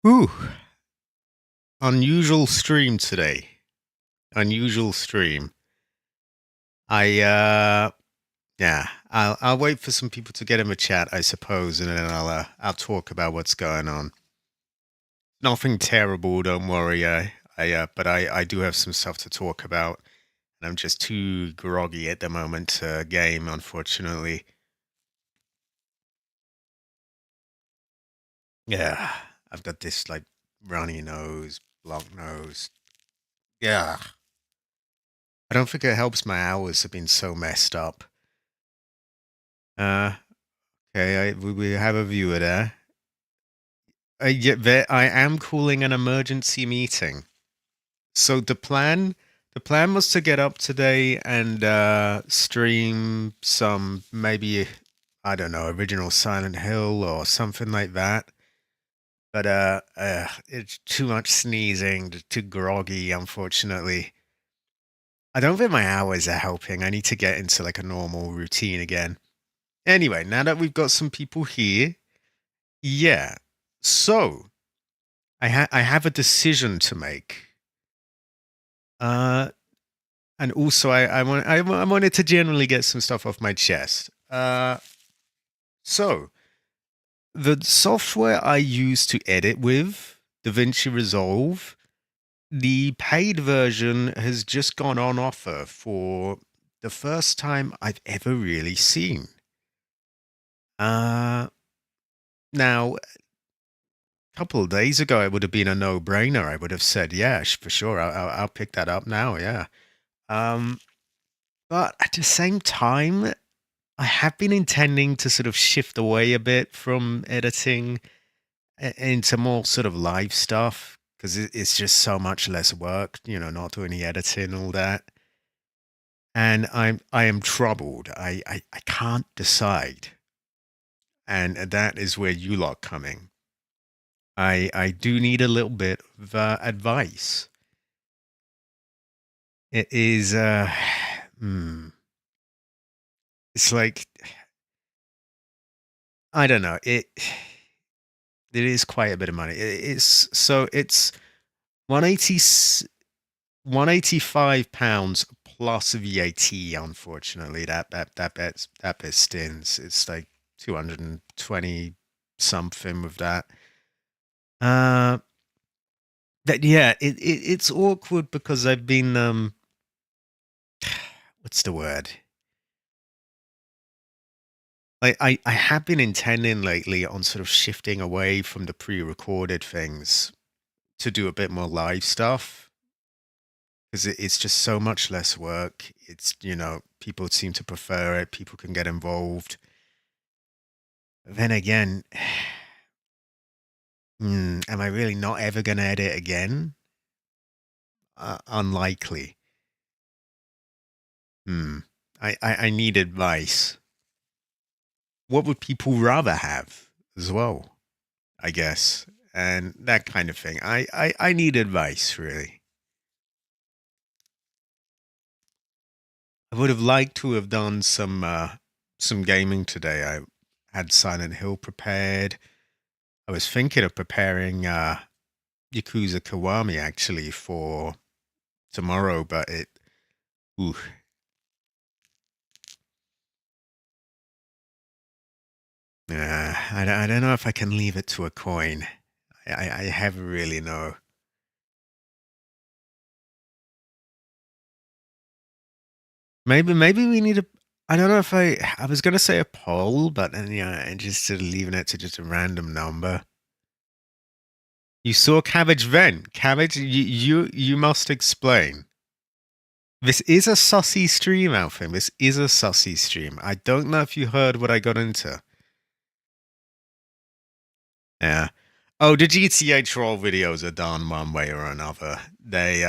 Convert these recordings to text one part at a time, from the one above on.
Ooh, unusual stream today. Unusual stream. I yeah, I'll wait for some people to get in the chat, I suppose, and then I'll talk about what's going on. Nothing terrible, don't worry. But I do have some stuff to talk about, and I'm just too groggy at the moment to game, unfortunately. Yeah, I've got this like runny nose, blocked nose. Yeah, I don't think it helps. My hours have been so messed up. Uh, Okay, we have a viewer there. Yeah, I am calling an emergency meeting. So the plan was to get up today and stream some maybe I don't know original Silent Hill or something like that. But it's too much sneezing, too groggy, unfortunately. I don't think my hours are helping. I need to get into like a normal routine again. Anyway, now that we've got some people here, yeah. So I have a decision to make. Uh, and also I wanted to generally get some stuff off my chest. So the software I use to edit with, DaVinci Resolve, the paid version has just gone on offer for the first time I've ever really seen. Uh, Now, a couple of days ago, it would have been a no-brainer. I would have said, yeah, for sure. I'll pick that up now. Yeah. Um, But at the same time, I have been intending to sort of shift away a bit from editing into more sort of live stuff because it's just so much less work, not doing the editing, all that. And I am troubled. I can't decide. And that is where you lot coming. I do need a little bit of advice. It is, it's like, I don't know. It is quite a bit of money. It's 180 £185 plus VAT. Unfortunately, that bit stings. It's like 220 something with that. Uh, that yeah, it's awkward because I've been what's the word? I have been intending lately on sort of shifting away from the pre-recorded things to do a bit more live stuff. Because it's just so much less work. People seem to prefer it. People can get involved. Then again, am I really not ever going to edit again? Unlikely. Hmm. I need advice. What would people rather have as well? I guess. And that kind of thing. I need advice, really. I would have liked to have done some gaming today. I had Silent Hill prepared. I was thinking of preparing Yakuza Kiwami actually for tomorrow, but ooh, I don't know if I can leave it to a coin. I have really no. Maybe we need a. I don't know if I was gonna say a poll, but then yeah, and just sort of leaving it to just a random number. You saw Cabbage vent. Cabbage, you must explain. This is a sussy stream, Alfin. This is a sussy stream. I don't know if you heard what I got into. Yeah. Oh, the GTA troll videos are done one way or another. They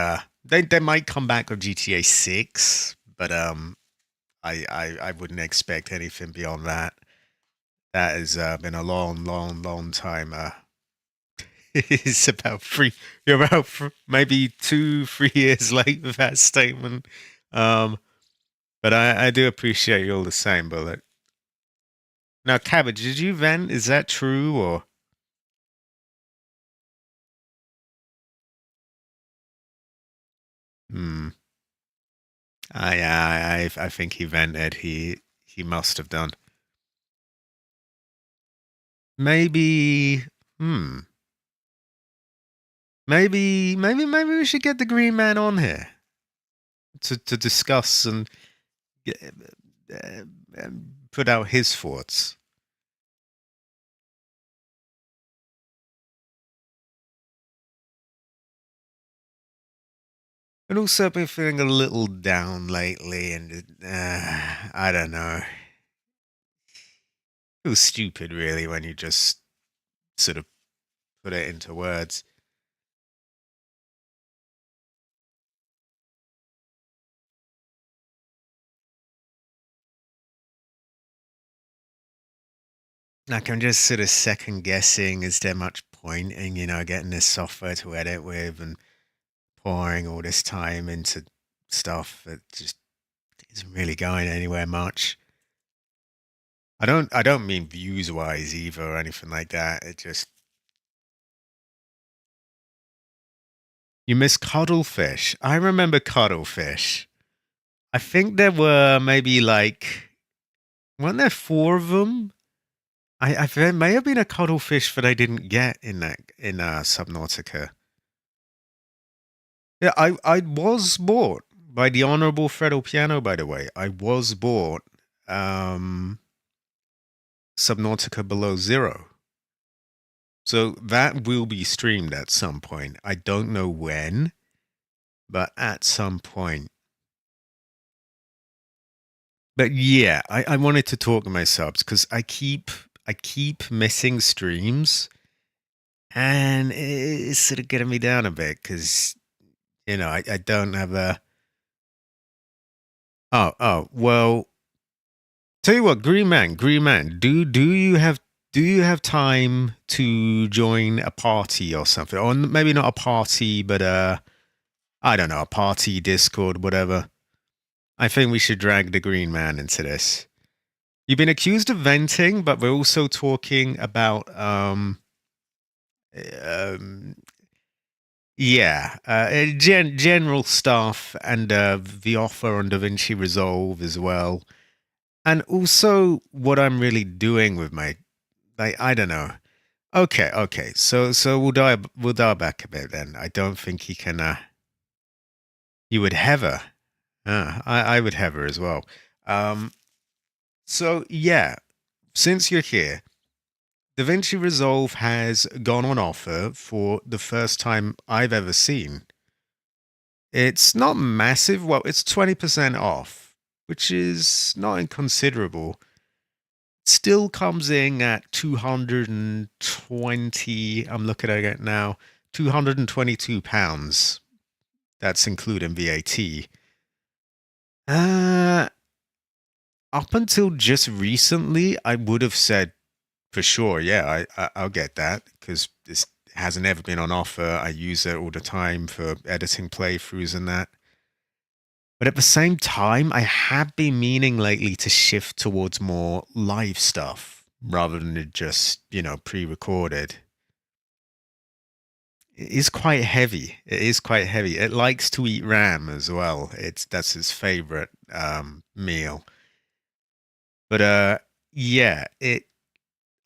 might come back with GTA 6, but I wouldn't expect anything beyond that. That has been a long, long, long time. It's about you're about maybe 2, 3 years late with that statement. Um, but I do appreciate you all the same, Bullet. Now, Cabbage, did you vent? Is that true or? Hmm. I think he vented. He must have done. Maybe. Hmm. Maybe we should get the Green Man on here to discuss and uh, put out his thoughts. And also, I've been feeling a little down lately, and I don't know. It was stupid, really, when you just sort of put it into words. Like, I'm just sort of second guessing, is there much point in, getting this software to edit with and pouring all this time into stuff that just isn't really going anywhere much. I don't mean views wise either or anything like that. It just you miss Cuddlefish. I remember Cuddlefish. I think there were maybe like weren't there four of them? There may have been a Cuddlefish that I didn't get in Subnautica. Yeah, I was bought by the Honorable Fredo Piano, by the way. I was bought um Subnautica Below Zero. So that will be streamed at some point. I don't know when, but at some point. But yeah, I wanted to talk to my subs because I keep missing streams, and it's sort of getting me down a bit because I don't have a. Well, tell you what, Green Man, do you have time to join a party or something, or maybe not a party, but I don't know, a party, Discord, whatever. I think we should drag the Green Man into this. You've been accused of venting, but we're also talking about um yeah, general stuff and the offer on DaVinci Resolve as well. And also what I'm really doing with my like I don't know. Okay. So we'll dial back a bit then. I don't think he can you would Heather. I would Heather as well. Um so yeah, since you're here, DaVinci Resolve has gone on offer for the first time I've ever seen. It's not massive. Well, it's 20% off, which is not inconsiderable. Still comes in at 220. I'm looking at it now. £222. That's including VAT. Uh, Up until just recently, I would have said for sure, yeah, I'll get that because this hasn't ever been on offer. I use it all the time for editing playthroughs and that. But at the same time, I have been meaning lately to shift towards more live stuff rather than just, pre-recorded. It is quite heavy. It is quite heavy. It likes to eat RAM as well. That's his favorite meal. But yeah,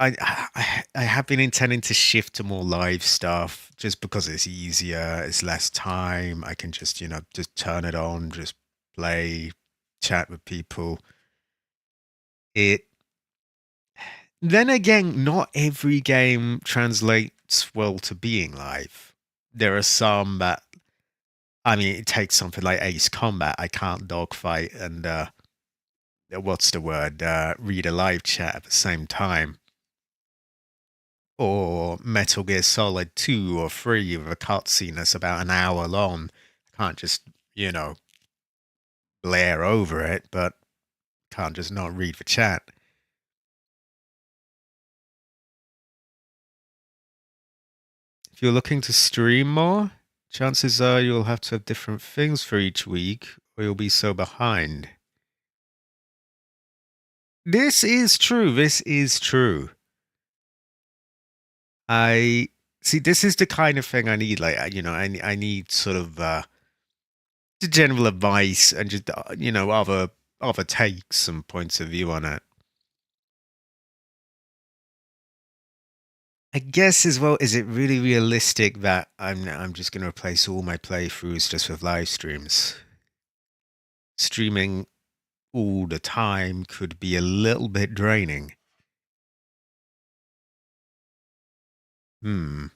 I have been intending to shift to more live stuff just because it's easier, it's less time. I can just, just turn it on, just play, chat with people. It Then again, not every game translates well to being live. There are some that I mean, it takes something like Ace Combat. I can't dogfight and what's the word? Read a live chat at the same time. Or Metal Gear Solid 2 or 3 with a cutscene that's about an hour long. I can't just, blare over it, but can't just not read the chat. If you're looking to stream more, chances are you'll have to have different things for each week or you'll be so behind. This is true. This is true. I see. This is the kind of thing I need. Like, I need sort of the general advice and just other takes and points of view on it. I guess as well, is it really realistic that I'm just going to replace all my playthroughs just with live streams? Streaming all the time could be a little bit draining. Hmm.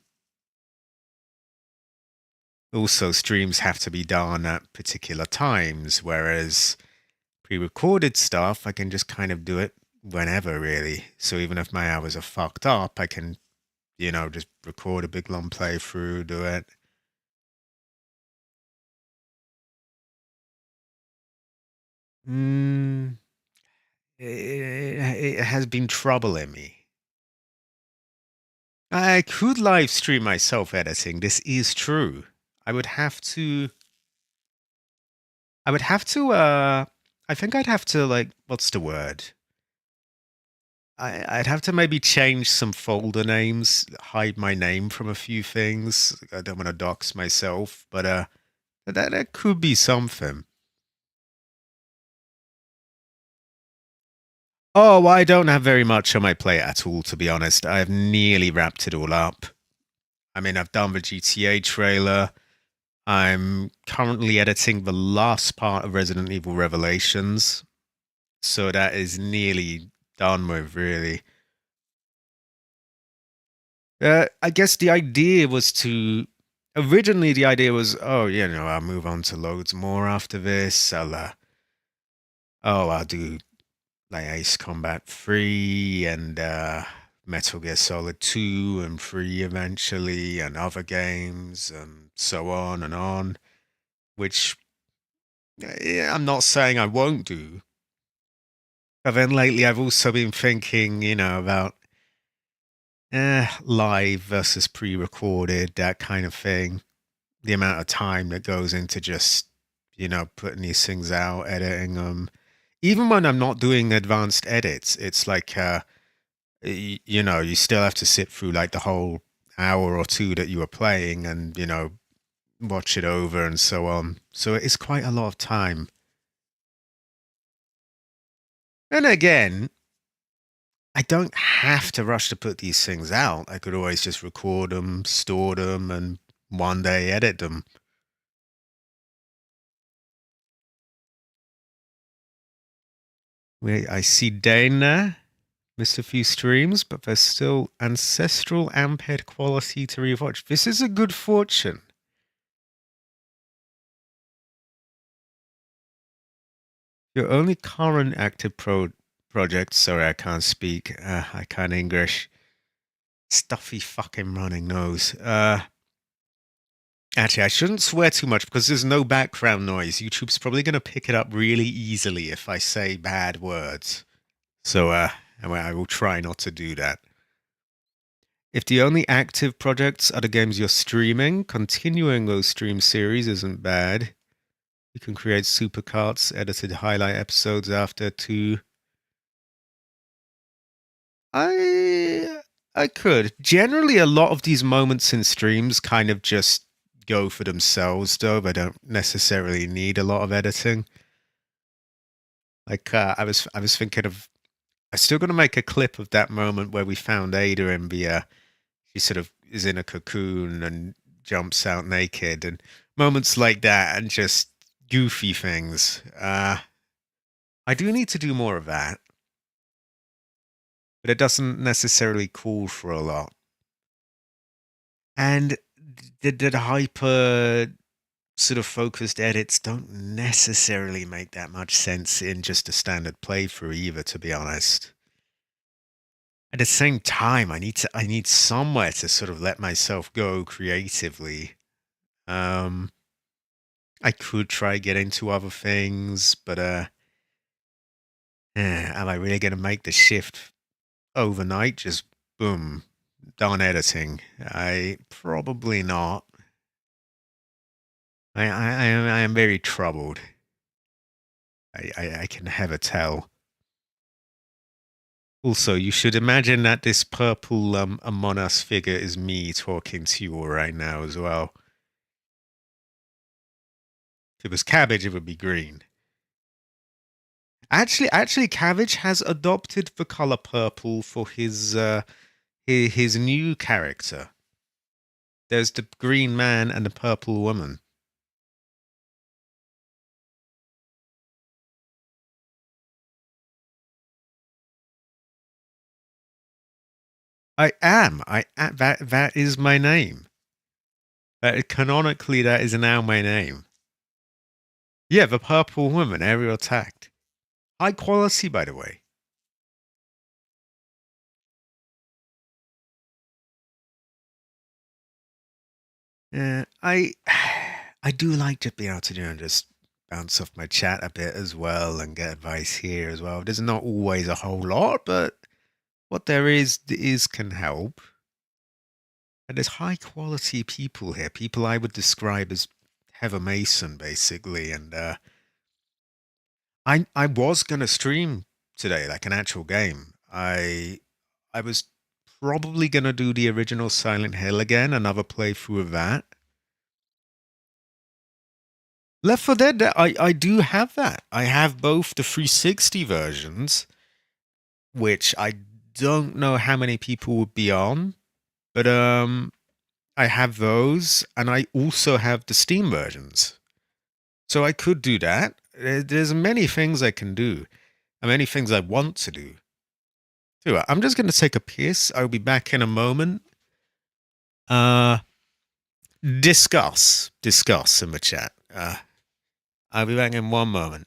Also, streams have to be done at particular times, whereas pre-recorded stuff, I can just kind of do it whenever, really. So even if my hours are fucked up, I can, just record a big long playthrough, do it. Mm, it has been troubling me. I could live stream myself editing. This is true. I would have to. I would have to. I think I'd have to like. What's the word? I'd have to maybe change some folder names, hide my name from a few things. I don't want to dox myself, but that could be something. Oh, I don't have very much on my plate at all, to be honest. I've nearly wrapped it all up. I mean, I've done the GTA trailer. I'm currently editing the last part of Resident Evil Revelations. So that is nearly done with, really. I guess the idea was to. Originally, the idea was, oh, I'll move on to loads more after this. I'll do like Ace Combat 3 and Metal Gear Solid 2 and 3 eventually, and other games, and so on and on. Which I'm not saying I won't do. But then lately, I've also been thinking, about live versus pre-recorded, that kind of thing. The amount of time that goes into just, putting these things out, editing them. Even when I'm not doing advanced edits, it's like, you still have to sit through like the whole hour or two that you were playing and, watch it over and so on. So it's quite a lot of time. And again, I don't have to rush to put these things out. I could always just record them, store them, and one day edit them. I see Dana missed a few streams, but there's still ancestral Amped quality to rewatch. This is a good fortune. Your only current active project. Sorry, I can't speak. I can't English. Stuffy fucking running nose. Actually, I shouldn't swear too much because there's no background noise. YouTube's probably going to pick it up really easily if I say bad words. So, I will try not to do that. If the only active projects are the games you're streaming, continuing those stream series isn't bad. You can create supercards, edited highlight episodes after too. I could. Generally, a lot of these moments in streams kind of just go for themselves, though. They don't necessarily need a lot of editing. Like I was thinking of. I'm still going to make a clip of that moment where we found Ada and she sort of is in a cocoon and jumps out naked, and moments like that, and just goofy things. I do need to do more of that, but it doesn't necessarily call for a lot. And the hyper sort of focused edits don't necessarily make that much sense in just a standard playthrough either, to be honest. At the same time, I need somewhere to sort of let myself go creatively. I could try get into other things, but am I really going to make the shift overnight? Just boom, done editing. I probably not. I am very troubled. I can have a tell. Also, you should imagine that this purple Among Us figure is me talking to you all right now as well. If it was cabbage, it would be green. Actually, Cabbage has adopted the color purple for his new character. There's the green man and the purple woman. That is my name. Canonically, that is now my name. Yeah, the purple woman, aerial attacked. High quality, by the way. I I do like to be able to just bounce off my chat a bit as well and get advice here as well. There's not always a whole lot, but what there is can help. And there's high quality people here, people I would describe as Heather Mason, basically. And I was gonna stream today, like an actual game. I was probably gonna do the original Silent Hill again, another playthrough of that. Left 4 Dead, I do have that. I have both the 360 versions, which I don't know how many people would be on, but I have those, and I also have the Steam versions. So I could do that. There's many things I can do, and many things I want to do. So I'm just going to take a piss. I'll be back in a moment. Uh, discuss in the chat. I'll be back in one moment.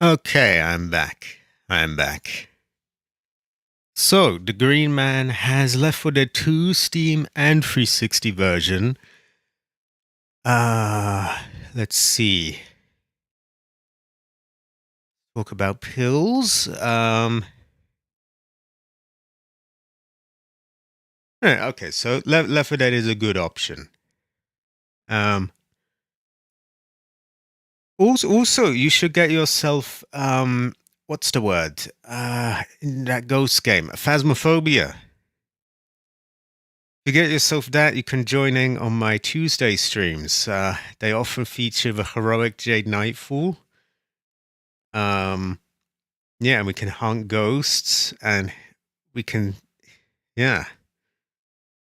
Okay, I'm back. I'm back. So, the Green Man has Left 4 Dead 2 Steam and 360 version. Let's see. Talk about pills. Okay, so Left 4 Dead is a good option. Um, also, you should get yourself what's the word? In that ghost game, Phasmophobia. To get yourself that, you can join in on my Tuesday streams. They often feature the heroic Jade Nightfall. Yeah, and we can hunt ghosts, and we can, yeah,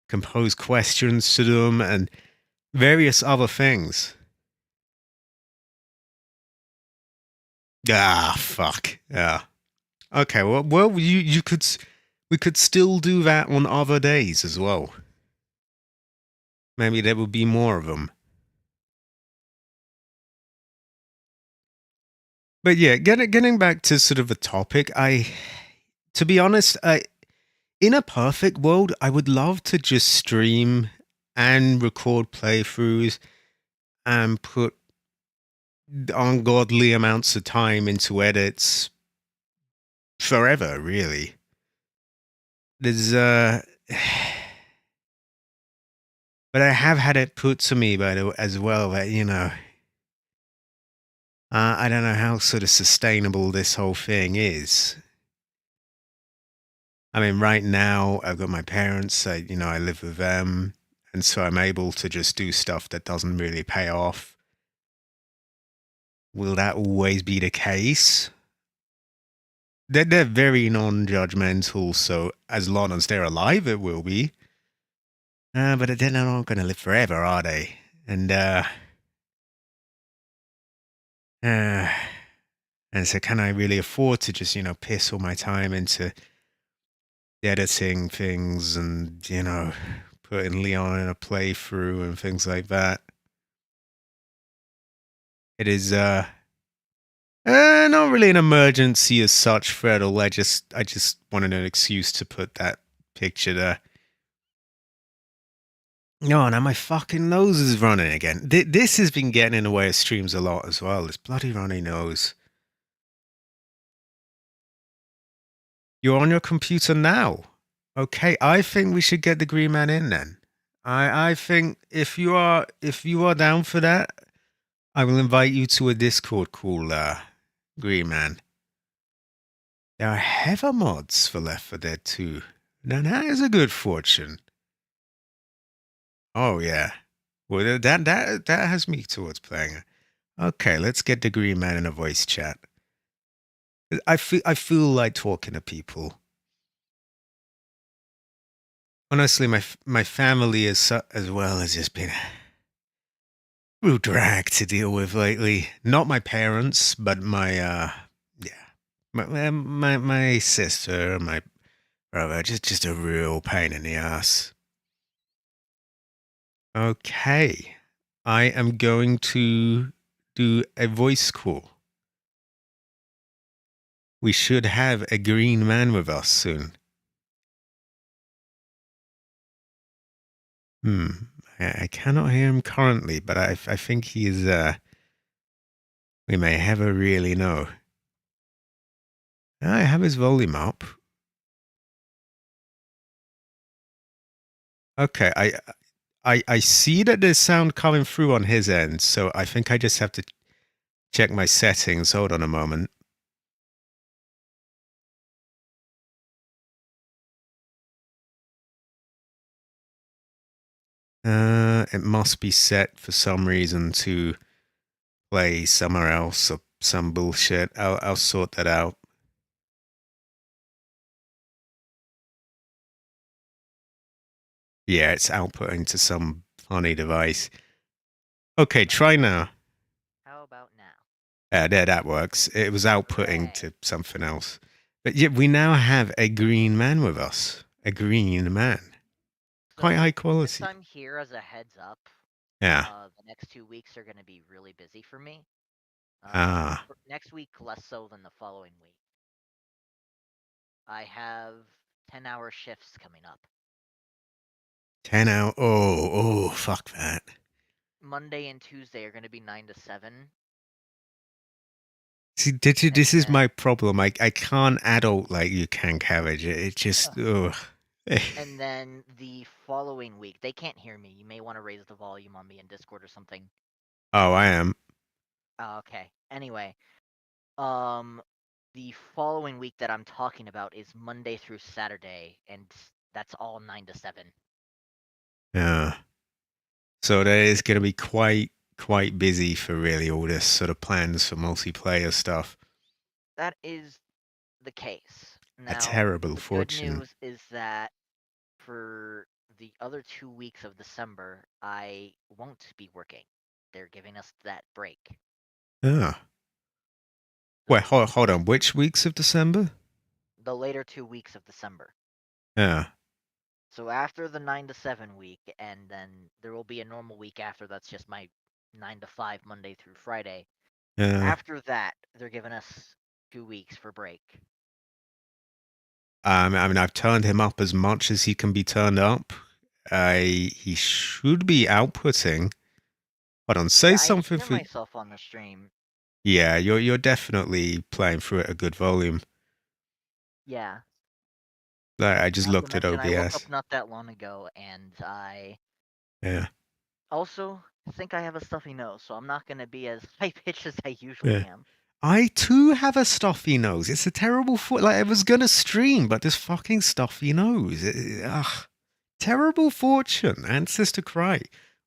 compose questions to them, and various other things. Ah, fuck. Yeah. Okay. Well, you could, we could still do that on other days as well. Maybe there would be more of them. But yeah, getting back to sort of the topic, to be honest, in a perfect world, I would love to just stream and record playthroughs and put ungodly amounts of time into edits forever, really. There's but I have had it put to me as well that, I don't know how sort of sustainable this whole thing is. I mean, right now I've got my parents, I live with them, and so I'm able to just do stuff that doesn't really pay off. Will that always be the case? They're very non-judgmental, so as long as they're alive, it will be. But they're not going to live forever, are they? And and so, can I really afford to just piss all my time into editing things and putting Leon in a playthrough and things like that? It is not really an emergency as such, Fredel. I just wanted an excuse to put that picture there. No, now my fucking nose is running again. This has been getting in the way of streams a lot as well. This bloody runny nose. You're on your computer now. Okay, I think we should get the Green Man in then. I think if you are down for that, I will invite you to a Discord call, Green Man. There are heaven mods for Left 4 Dead 2. Now that is a good fortune. Oh yeah. Well, that has me towards playing it. Okay, let's get the Green Man in a voice chat. I feel like talking to people. Honestly, my family as well has just been real drag to deal with lately. Not my parents, but my sister, my brother. Just a real pain in the ass. Okay, I am going to do a voice call. We should have a Green Man with us soon. I cannot hear him currently, but I think he is. We may never really know. I have his volume up. Okay, I see that there's sound coming through on his end, so I think I just have to check my settings. Hold on a moment. It must be set for some reason to play somewhere else or some bullshit. I'll sort that out. Yeah, it's outputting to some funny device. Okay, try now. How about now? There, that works. It was outputting Hooray. to something else. But yeah, we now have a Green Man with us. A Green Man. Quite high quality. Since I'm here as a heads up, Yeah. the next 2 weeks are going to be really busy for me. Ah, Next week, less so than the following week. I have 10-hour shifts coming up. 10 hour. Oh, fuck that. Monday and Tuesday are going to be 9 to 7. See, And this is then my problem. I can't adult like you can, Cabbage. It just, ugh. and then the following week, they can't hear me. You may want to raise the volume on me in Discord or something. Oh, I am. Okay. Anyway, um, the following week that I'm talking about is Monday through Saturday, and that's all 9 to 7. Yeah. So that is going to be quite busy for really all this sort of plans for multiplayer stuff. That is the case. A Now, terrible the good fortune. news is that for the other 2 weeks of December, I won't be working. They're giving us that break. Ah. Wait, So hold on. Which weeks of December? the later 2 weeks of December. Yeah. So after the 9 to 7 week, and then there will be a normal week after that's just my 9 to 5 Monday through Friday. Yeah. After that, they're giving us 2 weeks for break. I mean, I've turned him up as much as he can be turned up. He should be outputting. Hold on, say Yeah, I something hear for. myself on the stream. Yeah, you're definitely playing through at a good volume. Yeah. Like, I just Not to looked at mention, I woke up OBS. not that long ago, and I Yeah. also think I have a stuffy nose, so I'm not gonna be as high pitched as I usually Yeah. am. I too have a stuffy nose. It's a terrible like I was gonna stream, but this fucking stuffy nose. Ugh. Terrible fortune. Ancestor cry.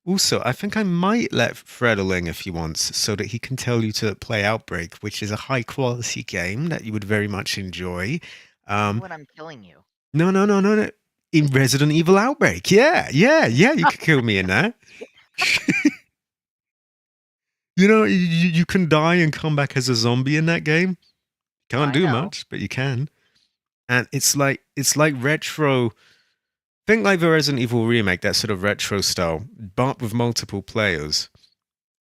Also, I think I might let Fredeling if he wants, so that he can tell you to play Outbreak, which is a high quality game that you would very much enjoy. Tell me Um, when I'm killing you. no. In Resident Evil Outbreak, yeah. You could kill me in that. You know, you can die and come back as a zombie in that game. Can't I do know. much, but you can. And it's like retro. Think like the Resident Evil remake, that sort of retro style, but with multiple players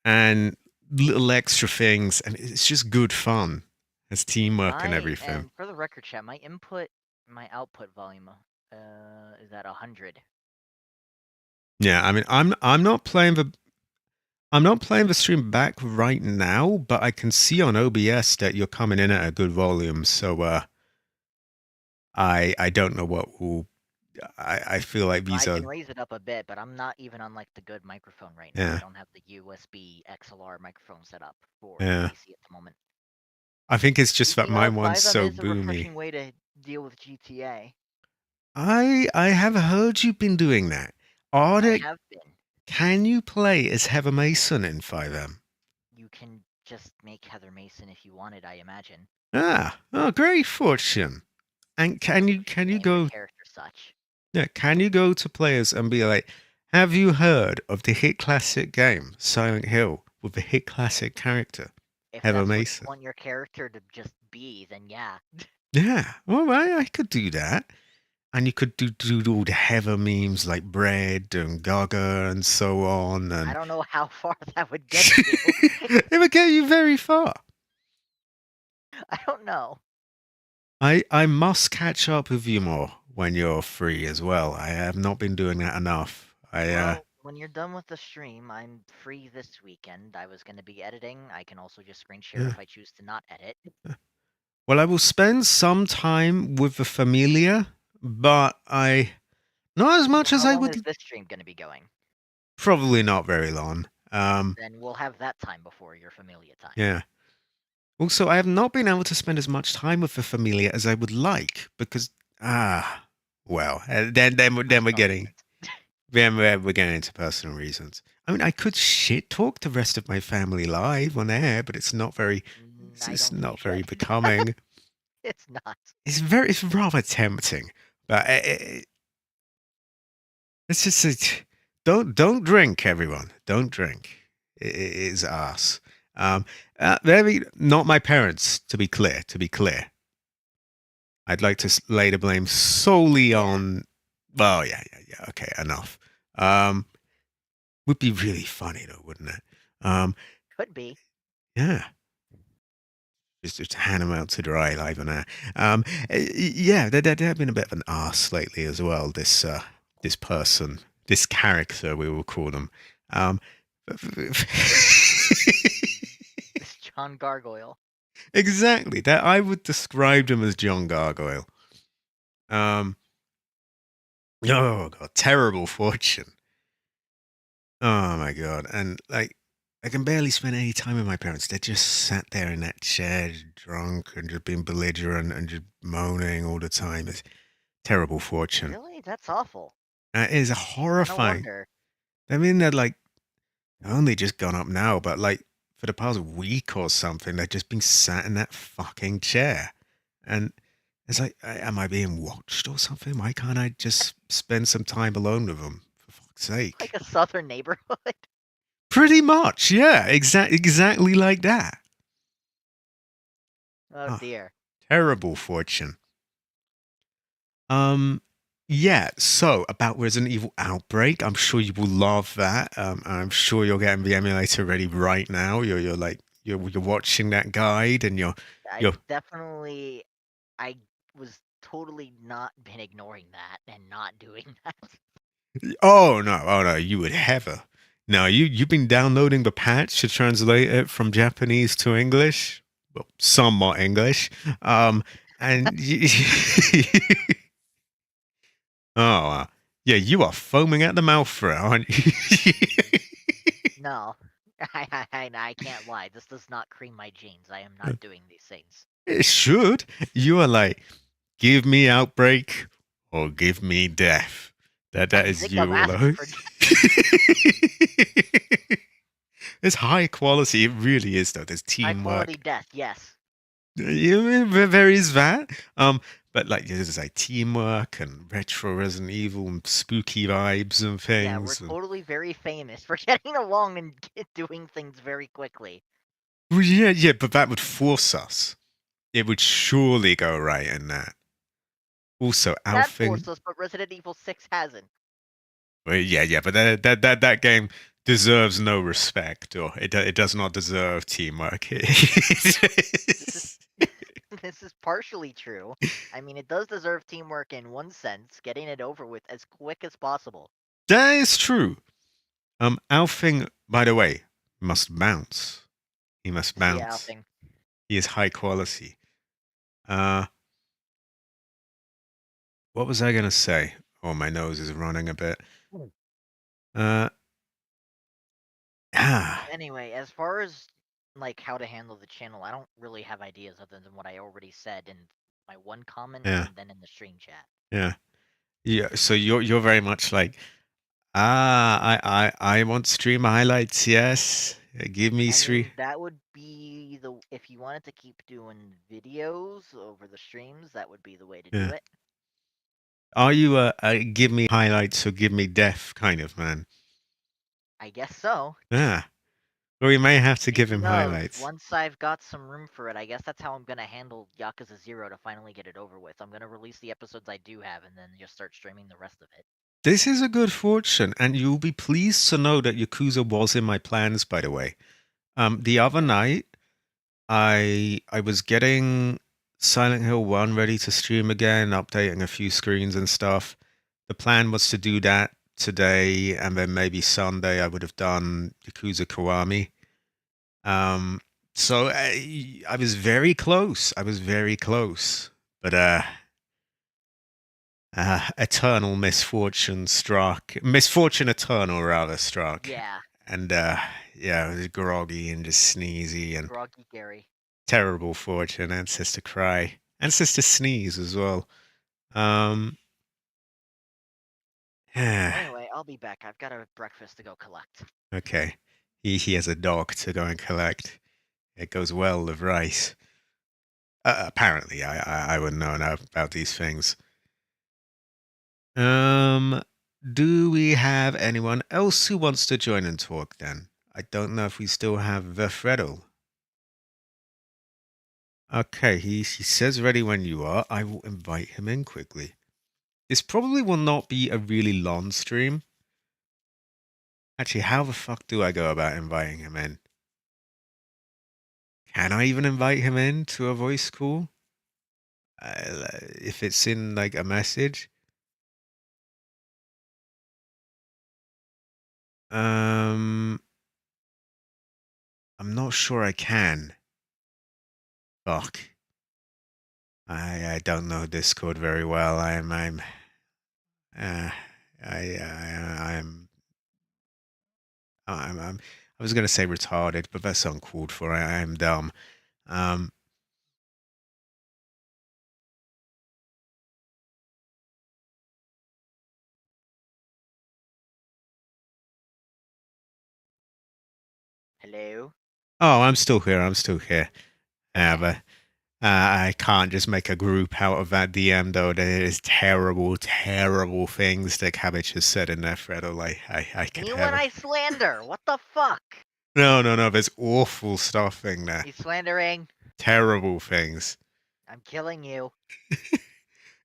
and little extra things, and it's just good fun. It's teamwork and everything. And for the record, chat, my output volume, is at 100. Yeah, I mean, I'm not playing the stream back right now, but I can see on OBS that you're coming in at a good volume. So I don't know what will. I feel like these I are can raise it up a bit, but I'm not even on like the good microphone right now. I yeah don't have the USB XLR microphone set up for the yeah. PC at the moment. I think it's just that Speaking my of, one's FiveM so is a boomy. refreshing way to deal with GTA. I have heard you've been doing that. Are I there, have been. can you play as Heather Mason in 5M? You can just make Heather Mason if you wanted, I imagine. Oh, great fortune. And Just can you name your go character such. yeah, can you go to players and be like, have you heard of the hit classic game Silent Hill with the hit classic character If Heather that's what you Mason? want your character to just be, then yeah. Yeah, all right, I could do that. And you could do all the Heather memes like bread and Gaga and so on, I and don't know how far that would get you. it would get you very far. I don't know. I must catch up with you more when you're free as well. I have not been doing that enough. Well, when you're done with the stream, I'm free this weekend. I was going to be editing. I can also just screen share Yeah. if I choose to not edit. Well, I will spend some time with the familia, but I not as Well, much as how I long is would. this stream going to be going? Probably not very long. Then we'll have that time before your Familia time. Yeah. Also, I have not been able to spend as much time with the familia as I would like because well, then we're Personal getting reasons. we're getting into personal reasons. I mean, I could shit talk the rest of my family live on air, but I it's don't think you not very should. becoming. It's not. It's rather tempting, but it's just don't drink, everyone. Don't drink. It is us. Very not my parents. To be clear, I'd like to lay the blame solely Yeah, on. Well, yeah. Okay, enough. Um, would be really funny though, wouldn't it? Um, could be. yeah. Just hand them out to dry live on air. Yeah, they've been a bit of an arse lately as well. This person, this character, we will call them. This John Gargoyle. Exactly. That I would describe him as John Gargoyle. Oh god, terrible fortune. Oh my god, and like I can barely spend any time with my parents. They just sat there in that chair, drunk and just being belligerent and just moaning all the time. It's terrible fortune. Really? That's awful. It is No horrifying. wonder. I mean, they're like only just gone up now, but like for the past week or something, they've just been sat in that fucking chair. And it's like, am I being watched or something? Why can't I just spend some time alone with them? For fuck's sake. Like a southern neighborhood. Pretty much, yeah. Exactly like that. Oh dear. Terrible fortune. Yeah, so about Resident Evil Outbreak, I'm sure you will love that. I'm sure you're getting the emulator ready right now. You're like you're watching that guide and you're I was totally not been ignoring that and not doing that. oh no, you would never. No, you've been downloading the patch to translate it from Japanese to English, well, somewhat English. And oh, yeah, you are foaming at the mouth for it, aren't you? No. I can't lie. This does not cream my jeans. I am not doing these things. It should. You are like, give me Outbreak or give me death. That I is think you I'm all asking over. for It's high quality. It really is, though. There's high quality teamwork. death, yes. There is that. But like there's like teamwork and retro Resident Evil and spooky vibes and Yeah, we're things. totally very famous for getting along and doing things very quickly. Well, yeah, but that would force us. It would surely go right in that. Also, That Alfing. forced us, but Resident Evil 6 hasn't. Well, yeah, but that game deserves no respect, or it does not deserve teamwork. This is partially true. I mean, it does deserve teamwork in one sense, getting it over with as quick as possible. That is true. Alfing, by the way, must bounce. He must bounce. Yeah, Alfing. He is high quality. What was I gonna say? Oh, my nose is running a bit. Anyway, as far as like how to handle the channel, I don't really have ideas other than what I already said in my one comment Yeah. and then in the stream chat. Yeah. So you're very much like, I want stream highlights. Yes, give me three. That would be if you wanted to keep doing videos over the streams, that would be the way to do it. Are you a give me highlights or give me death kind of man? I guess so. Yeah. Or we may have to give him highlights. Once I've got some room for it, I guess that's how I'm gonna handle Yakuza 0 to finally get it over with. I'm gonna release the episodes I do have and then just start streaming the rest of it. This is a good fortune, and you'll be pleased to know that Yakuza was in my plans, by the way. The other night, I was getting Silent Hill 1 ready to stream again, updating a few screens and stuff. The plan was to do that today, and then maybe Sunday I would have done Yakuza Kiwami. So I was very close. But eternal misfortune struck. Misfortune eternal, rather, struck. Yeah. And yeah, it was groggy and just sneezy and groggy Gary. Terrible fortune. Ancestor cry. Ancestor sneeze as well. Anyway, I'll be back. I've got a breakfast to go collect. Okay. He has a dog to go and collect. It goes well with rice. Apparently, I wouldn't know about these things. Do we have anyone else who wants to join and talk then? I don't know if we still have the Freddle. Okay, he says ready when you are. I will invite him in quickly. This probably will not be a really long stream. Actually, how the fuck do I go about inviting him in? Can I even invite him in to a voice call? If it's in like a message? I'm not sure I can. Fuck. I don't know Discord very well. Uh, I'm I was gonna say retarded, but that's uncalled for. I am dumb. Um, Hello? oh, I'm still here. I'm still here. Yeah, Okay. but I can't just make a group out of that DM though. There is terrible, terrible things that Cabbage has said in there, Fredo. Like I could Anyone have. I slander, what the fuck? No. There's awful stuff in there. You slandering? Terrible things. I'm killing you.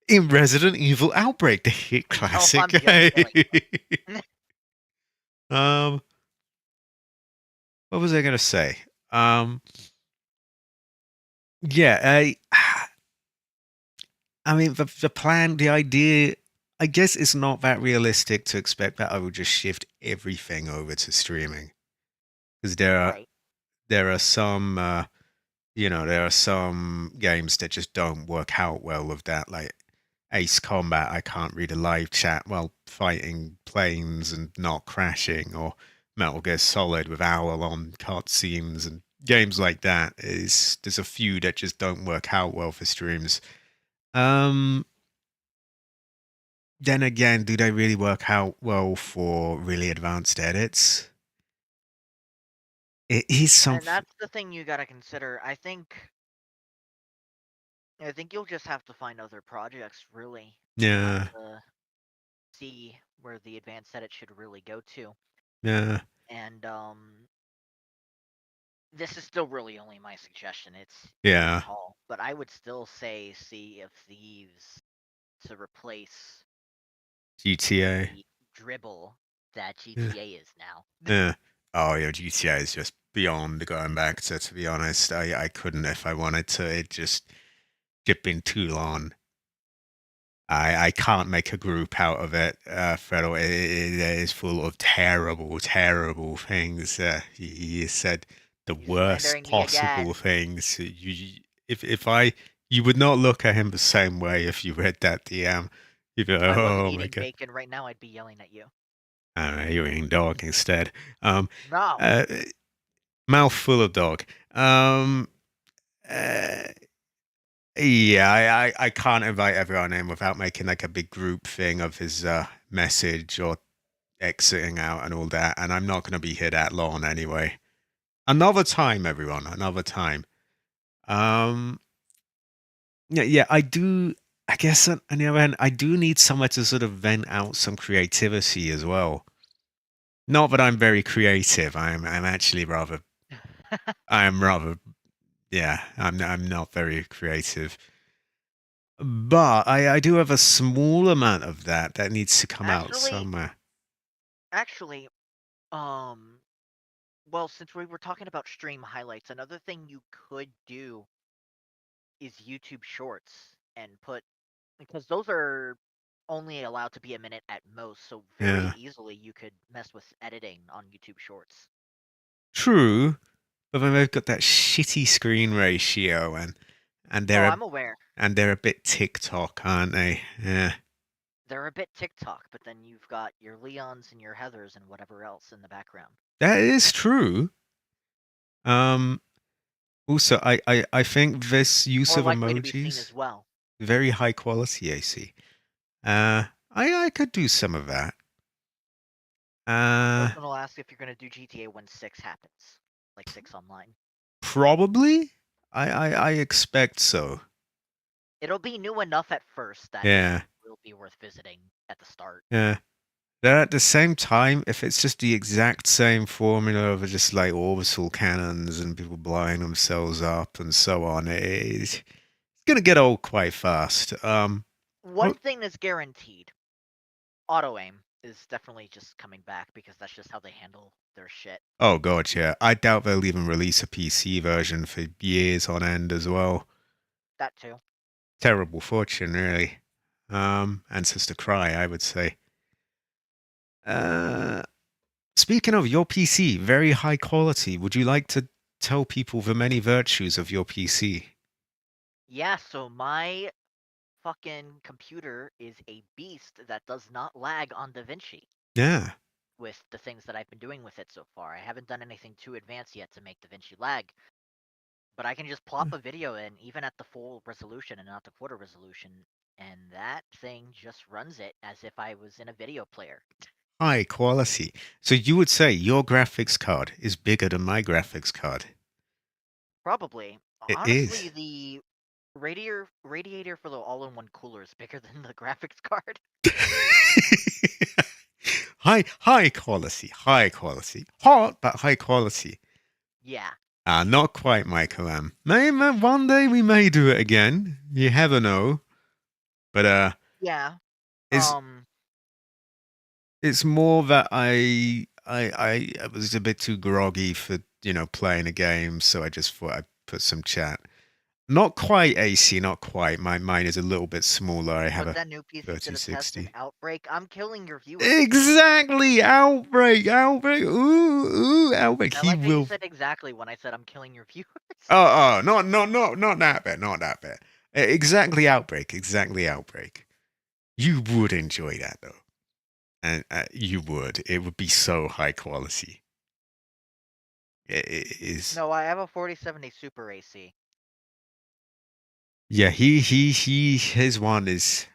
In Resident Evil Outbreak, the hit No, I'm classic. just killing you. um, what was I gonna say? Yeah, I mean the plan, the idea. I guess it's not that realistic to expect that I will just shift everything over to streaming because Right. there are some there are some games that just don't work out well with that. Like Ace Combat, I can't read a live chat while fighting planes and not crashing, or Metal Gear Solid with owl on cutscenes and games like that. Is there's a few that just don't work out well for streams. Um, then again, do they really work out well for really advanced edits? It is And something. that's the thing you gotta consider. I think you'll just have to find other projects, really. Yeah, To see where the advanced edit should really go to. yeah, And this is still really only my suggestion. It's your yeah. call. But I would still say Sea of Thieves to replace GTA. the dribble that Yeah. GTA is now. Yeah. Oh, yeah, GTA is just beyond going back to be honest. I couldn't if I wanted to. It just been too long. I can't make a group out of it, Fredo. It is full of terrible, terrible things. He said the You worst slandering me possible again. things. If I, you would not look at him the same way if you read that DM. You'd be like, If I wasn't oh my eating god. bacon right now, I'd be yelling at you. I don't know, you're eating dog instead. Um, No. uh, Mouth full of dog. Uh, yeah, I can't invite everyone in without making like a big group thing of his message or exiting out and all that. And I'm not going to be here that long anyway. Another time, everyone. Another time. Um, yeah. I do. I guess on the other hand, I do need somewhere to sort of vent out some creativity as well. Not that I'm very creative. I'm actually rather. I'm rather. Yeah. I'm not very creative. But I do have a small amount of that needs to come out actually, somewhere. actually, um, well, since we were talking about stream highlights, another thing you could do is YouTube Shorts and put because those are only allowed to be a minute at most, so very Yeah. easily you could mess with editing on YouTube Shorts. True, but then they've got that shitty screen ratio and Oh, they're a I'm aware. they're a bit TikTok, aren't they? Yeah. They're a bit TikTok, but then you've got your Leons and your Heathers and whatever else in the background. That is true. Um Also I think this use More of likely to be seen as emojis, well. very high quality AC. I could do some of that. Person will ask if you're gonna do GTA when 6 happens. Like 6 online. Probably. I expect so. It'll be new enough at first that it Yeah. will be worth visiting at the start. Yeah. Then at the same time, if it's just the exact same formula of just like orbital cannons and people blowing themselves up and so on, it's gonna get old quite fast. Oh, One thing that's guaranteed, auto aim is definitely just coming back because that's just how they handle their shit. Oh god, yeah. I doubt they'll even release a PC version for years on end as well. That too. Terrible fortune, really. Ancestor Cry, I would say. Uh, Speaking of your PC, very high quality. Would you like to tell people the many virtues of your PC? Yeah, so my fucking computer is a beast that does not lag on DaVinci Yeah. with the things that I've been doing with it so far. I haven't done anything too advanced yet to make DaVinci lag, but I can just plop a video in, even at the full resolution and not the quarter resolution, and that thing just runs it as if I was in a video player. High quality. So you would say your graphics card is bigger than my graphics card? Probably. It Honestly, is. the radiator for the all-in-one cooler is bigger than the graphics card. High quality, high quality. Hot, but high quality. Yeah. Not quite, Michael M. Maybe one day we may do it again. You never know. But Yeah. it's it's more that I was a bit too groggy for playing a game, so I just thought I'd put some chat. Not quite AC, not quite. Mine is a little bit smaller. I have Put a that new PC to the test and 3060. Outbreak. I'm killing your viewers. Exactly, Outbreak, Outbreak. Ooh, Outbreak. I He like how you will. said exactly when I said I'm killing your viewers. Not that bit, not that bit. Exactly, Outbreak, exactly, Outbreak. You would enjoy that though, and you would. It would be so high quality. It is. No, I have a 4070 Super AC. Yeah, his one is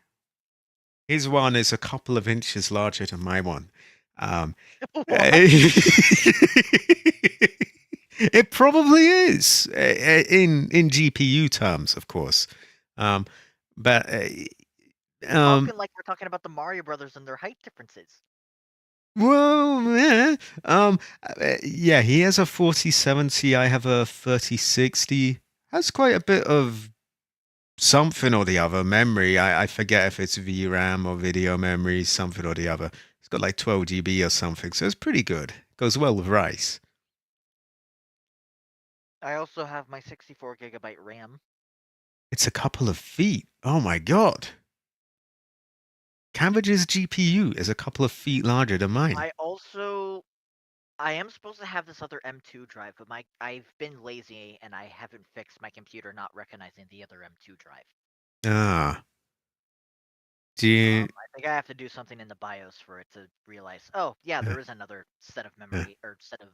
a couple of inches larger than my one. What? It probably is in GPU terms, of course. But Talking like we're talking about the Mario Brothers and their height differences. well, yeah. Yeah, he has a 4070. I have a 3060. Has quite a bit of something or the other memory. I forget if it's VRAM or video memory, something or the other. It's got like 12 GB or something, so it's pretty good. Goes well with rice. I also have my 64 GB RAM. It's a couple of feet. Oh my god. Cabbage's GPU is a couple of feet larger than mine. I am supposed to have this other M2 drive, but I've been lazy and I haven't fixed my computer not recognizing the other M2 drive. Ah. Do you, I think I have to do something in the BIOS for it to realize, oh yeah, there is another set of memory or set of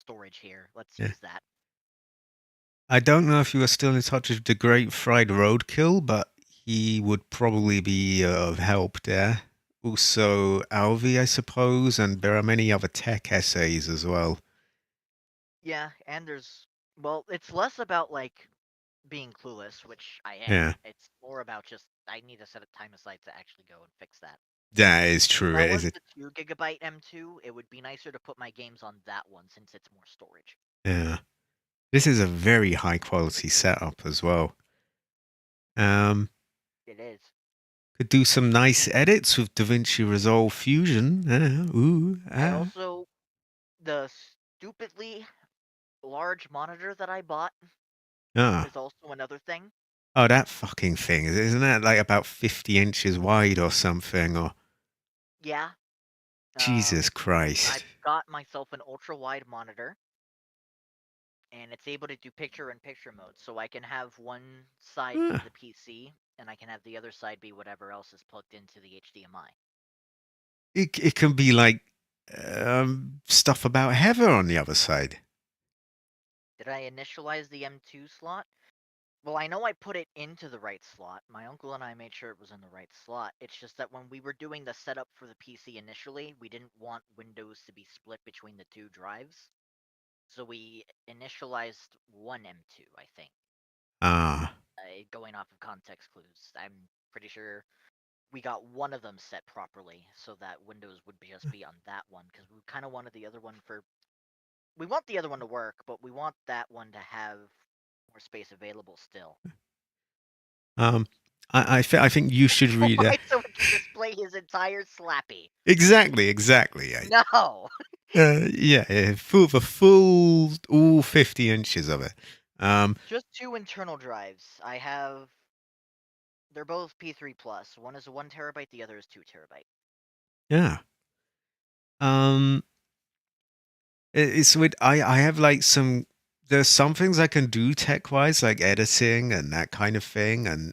storage here. Let's yeah. use that. I don't know if you are still in touch with the Great Fried Roadkill, but he would probably be of help there. Also, Alvi, I suppose, and there are many other tech essays as well. Yeah, and well, it's less about like being clueless, which I am. Yeah, It's more about just I need to set a time aside to actually go and fix that. that is true. If that It was is. the 2 GB M2, it would be nicer to put my games on that one since it's more storage. Yeah, this is a very high quality setup as well. Um, It is. could do some nice edits with DaVinci Resolve Fusion. I also the stupidly large monitor that I bought Ah. is also another thing. Oh, that fucking thing. Isn't that like about 50 inches wide or something? Or Yeah. Jesus I Christ. got myself an ultra wide monitor, and it's able to do picture-in-picture mode, so I can have one side be Ah, the PC, and I can have the other side be whatever else is plugged into the HDMI. it can be like stuff about Heather on the other side. Did I initialize the M2 slot? Well, I know I put it into the right slot. My uncle and I made sure it was in the right slot. It's just that when we were doing the setup for the PC initially, we didn't want Windows to be split between the two drives. So we initialized one M2, I think. Ah. Going off of context clues. I'm pretty sure we got one of them set properly so that Windows would just be on that one because we kind of wanted the other one for. We want the other one to work, but we want that one to have more space available still. Um, I think you should read Right, so it can display his entire Slappy. exactly. No. Yeah, the full all 50 inches of it. Just 2 internal drives. They're both P3 plus. One is a 1 terabyte, the other is 2 terabyte. Yeah. Um, it's with I have like there's some things I can do tech wise, like editing and that kind of thing, and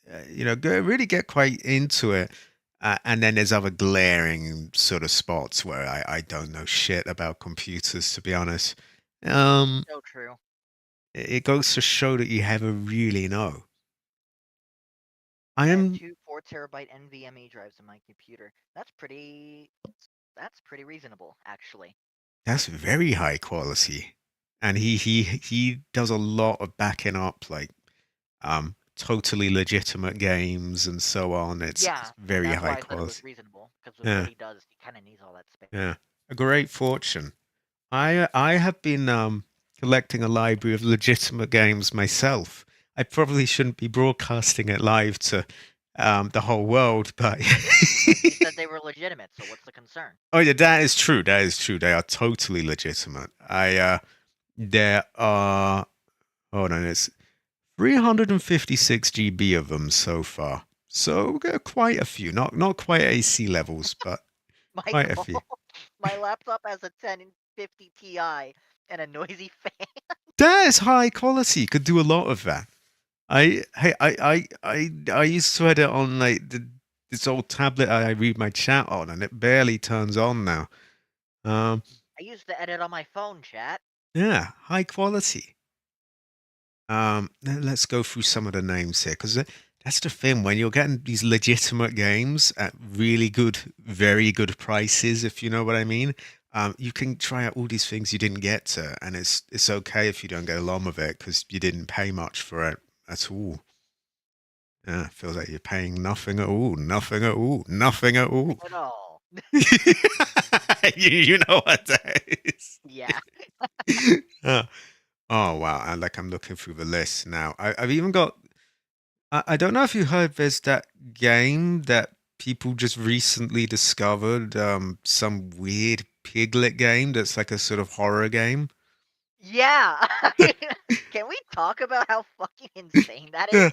really get quite into it. And then there's other glaring sort of spots where I don't know shit about computers, to be honest. Um, So true. it goes to show that you never really know. I I have am 2 4 terabyte NVMe drives in my computer. That's pretty reasonable, actually. That's very high quality, and he does a lot of backing up like totally legitimate games and so on. It's Yeah, very that's high why I said it was quality. reasonable, because with what Yeah, he does, he kind of needs all that space. yeah, a great fortune. I have been collecting a library of legitimate games myself. I probably shouldn't be broadcasting it live to the whole world, but But you said they were legitimate, so what's the concern? oh yeah, that is true. That is true. They are totally legitimate. There are hold on, it's 356 GB of them so far. So quite a few. Not quite AC levels, but quite a Michael, few. my laptop has a 1050 Ti and a noisy fan. That is high quality. Could do a lot of that. I used to edit on like this old tablet I read my chat on, and it barely turns on now. Um, I used to edit on my phone, chat. yeah, high quality. Let's go through some of the names here because that's the thing when you're getting these legitimate games at really good, very good prices, if you know what I mean. You can try out all these things you didn't get to, and it's okay if you don't get along with it because you didn't pay much for it at all. Yeah, it feels like you're paying nothing at all, nothing at all, nothing at all. At all. You know what that is. Yeah. Uh, oh wow! And like I'm looking through the list now. I've even got. I don't know if you heard. There's that game that people just recently discovered. Some weird piglet game that's like a sort of horror game. Yeah. Can we talk about how fucking insane that Yeah. is?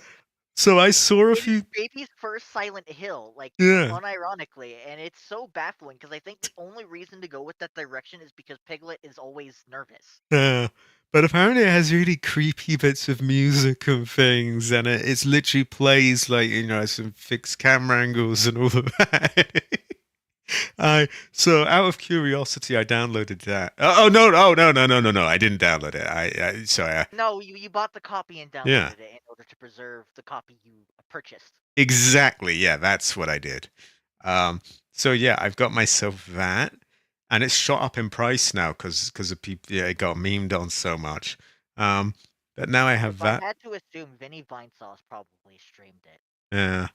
So I saw a It is few. baby's first Silent Hill, like Yeah. unironically, and it's so baffling because I think the only reason to go with that direction is because Piglet is always nervous. Yeah. But apparently it has really creepy bits of music and things, and it's literally plays like some fixed camera angles and all of that. I so out of curiosity, I downloaded that. Oh no! Oh no! I didn't download it. Sorry. No, you bought the copy and Yeah, downloaded it in order to preserve the copy you purchased. exactly. Yeah, that's what I did. Um, so yeah, I've got myself that, and it's shot up in price now because of people. Yeah, it got memed on so much. Um, but now I have If I that. had to assume, Vinny Vinesauce probably streamed it. Yeah.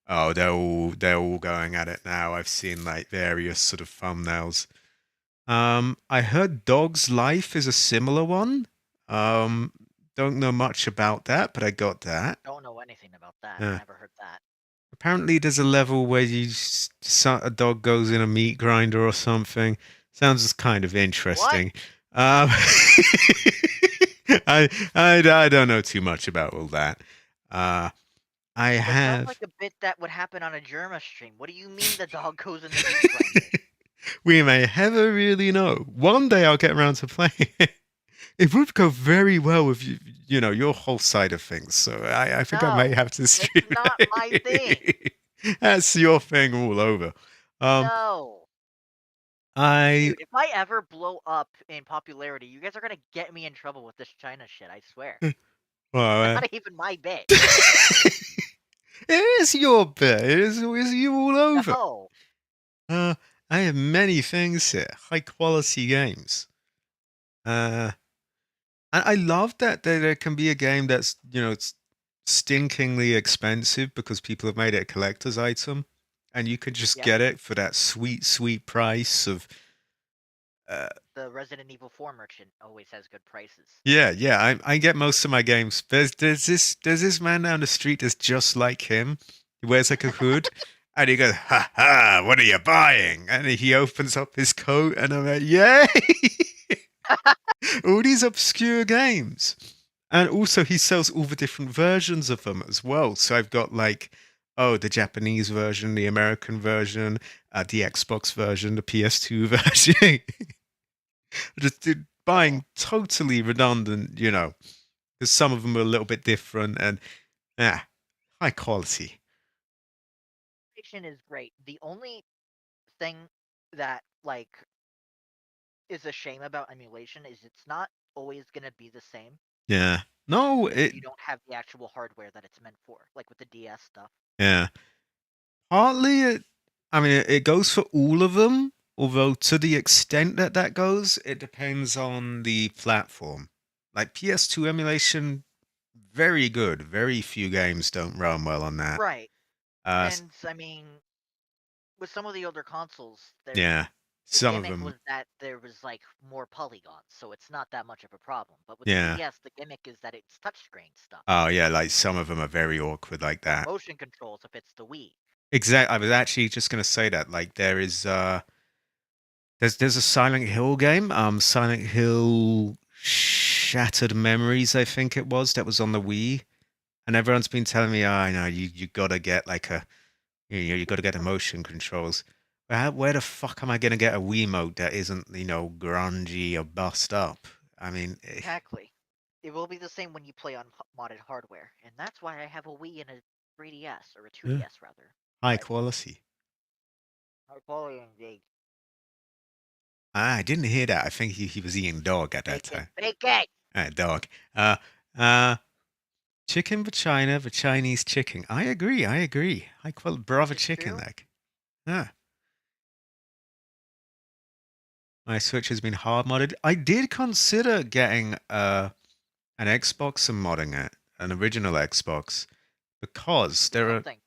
Oh, they're all going at it now. I've seen like various sort of thumbnails. I heard Dog's Life is a similar one. Um, don't know much about that, but I got that. Don't know anything about that. Yeah. Never heard that. Apparently, there's a level where a dog goes in a meat grinder or something. Sounds kind of What? interesting. Um, I don't know too much about all that. Uh, I That sounds have. like a bit that would happen on a Germa stream. What do you mean the dog goes in the meat grinder? We may never really know. One day I'll get around to playing it. It would go very well with your whole side of things. So I think I may No, have to it's stream not my thing. it. That's your thing all over. Um, No. I Dude, if I ever blow up in popularity, you guys are gonna get me in trouble with this China shit, I swear. It's well, not even my bit. it is your bit. It is you all over. No. Uh, I have many things here. High quality games. Uh, and I love that there can be a game that's it's stinkingly expensive because people have made it a collector's item, and you can just Yep. get it for that sweet, sweet price of. The Resident Evil 4 merchant always has good prices. Yeah. I get most of my games. There's this man down the street that's just like him. He wears like a hood, And he goes, "Ha ha! What are you buying?" And he opens up his coat, and I'm like, "Yay!" All these obscure games. And also, he sells all the different versions of them as well. So I've got like, oh, the Japanese version, the American version, the Xbox version, the PS2 version. Just Oh, buying totally redundant, because some of them are a little bit different and, yeah, high quality. emulation is great. The only thing that is a shame about emulation is it's not always gonna be the same Yeah. No, because you don't have the actual hardware that it's meant for, like with the DS stuff. yeah. Partly, I mean, it goes for all of them, although to the extent that that goes, it depends on the platform. Like PS2 emulation, very good. Very few games don't run well on that. Right. Uh, And I mean, with some of the older consoles, yeah, the some of gimmick them, was that there was like more polygons, so it's not that much of a problem. But with the yeah. DS, the gimmick is that it's touchscreen stuff Oh, yeah, like some of them are very awkward like or that. motion controls if it's the Wii. Exactly. I was actually just going to say that. Like, there's a Silent Hill game, Silent Hill Shattered Memories, I think it was, that was on the Wii. And everyone's been telling me, "Oh, no, you gotta get like you gotta get the motion controls." Where the fuck am I gonna get a Wiimote that isn't, grungy or bust up? I mean, Exactly. It will be the same when you play on modded hardware, and that's why I have a Wii and a 3DS or a yeah, 2DS rather. high But quality. high quality indeed. Ah, I didn't hear that. I think he was eating dog at that Fake it, time. fake it. Ah, dog. Uh, uh, chicken vagina, the Chinese chicken. I agree. I agree. High quality This brother is chicken, true. like. Ah. My Switch has been hard modded. I did consider getting an Xbox and modding it, an original Xbox, because It's there are something.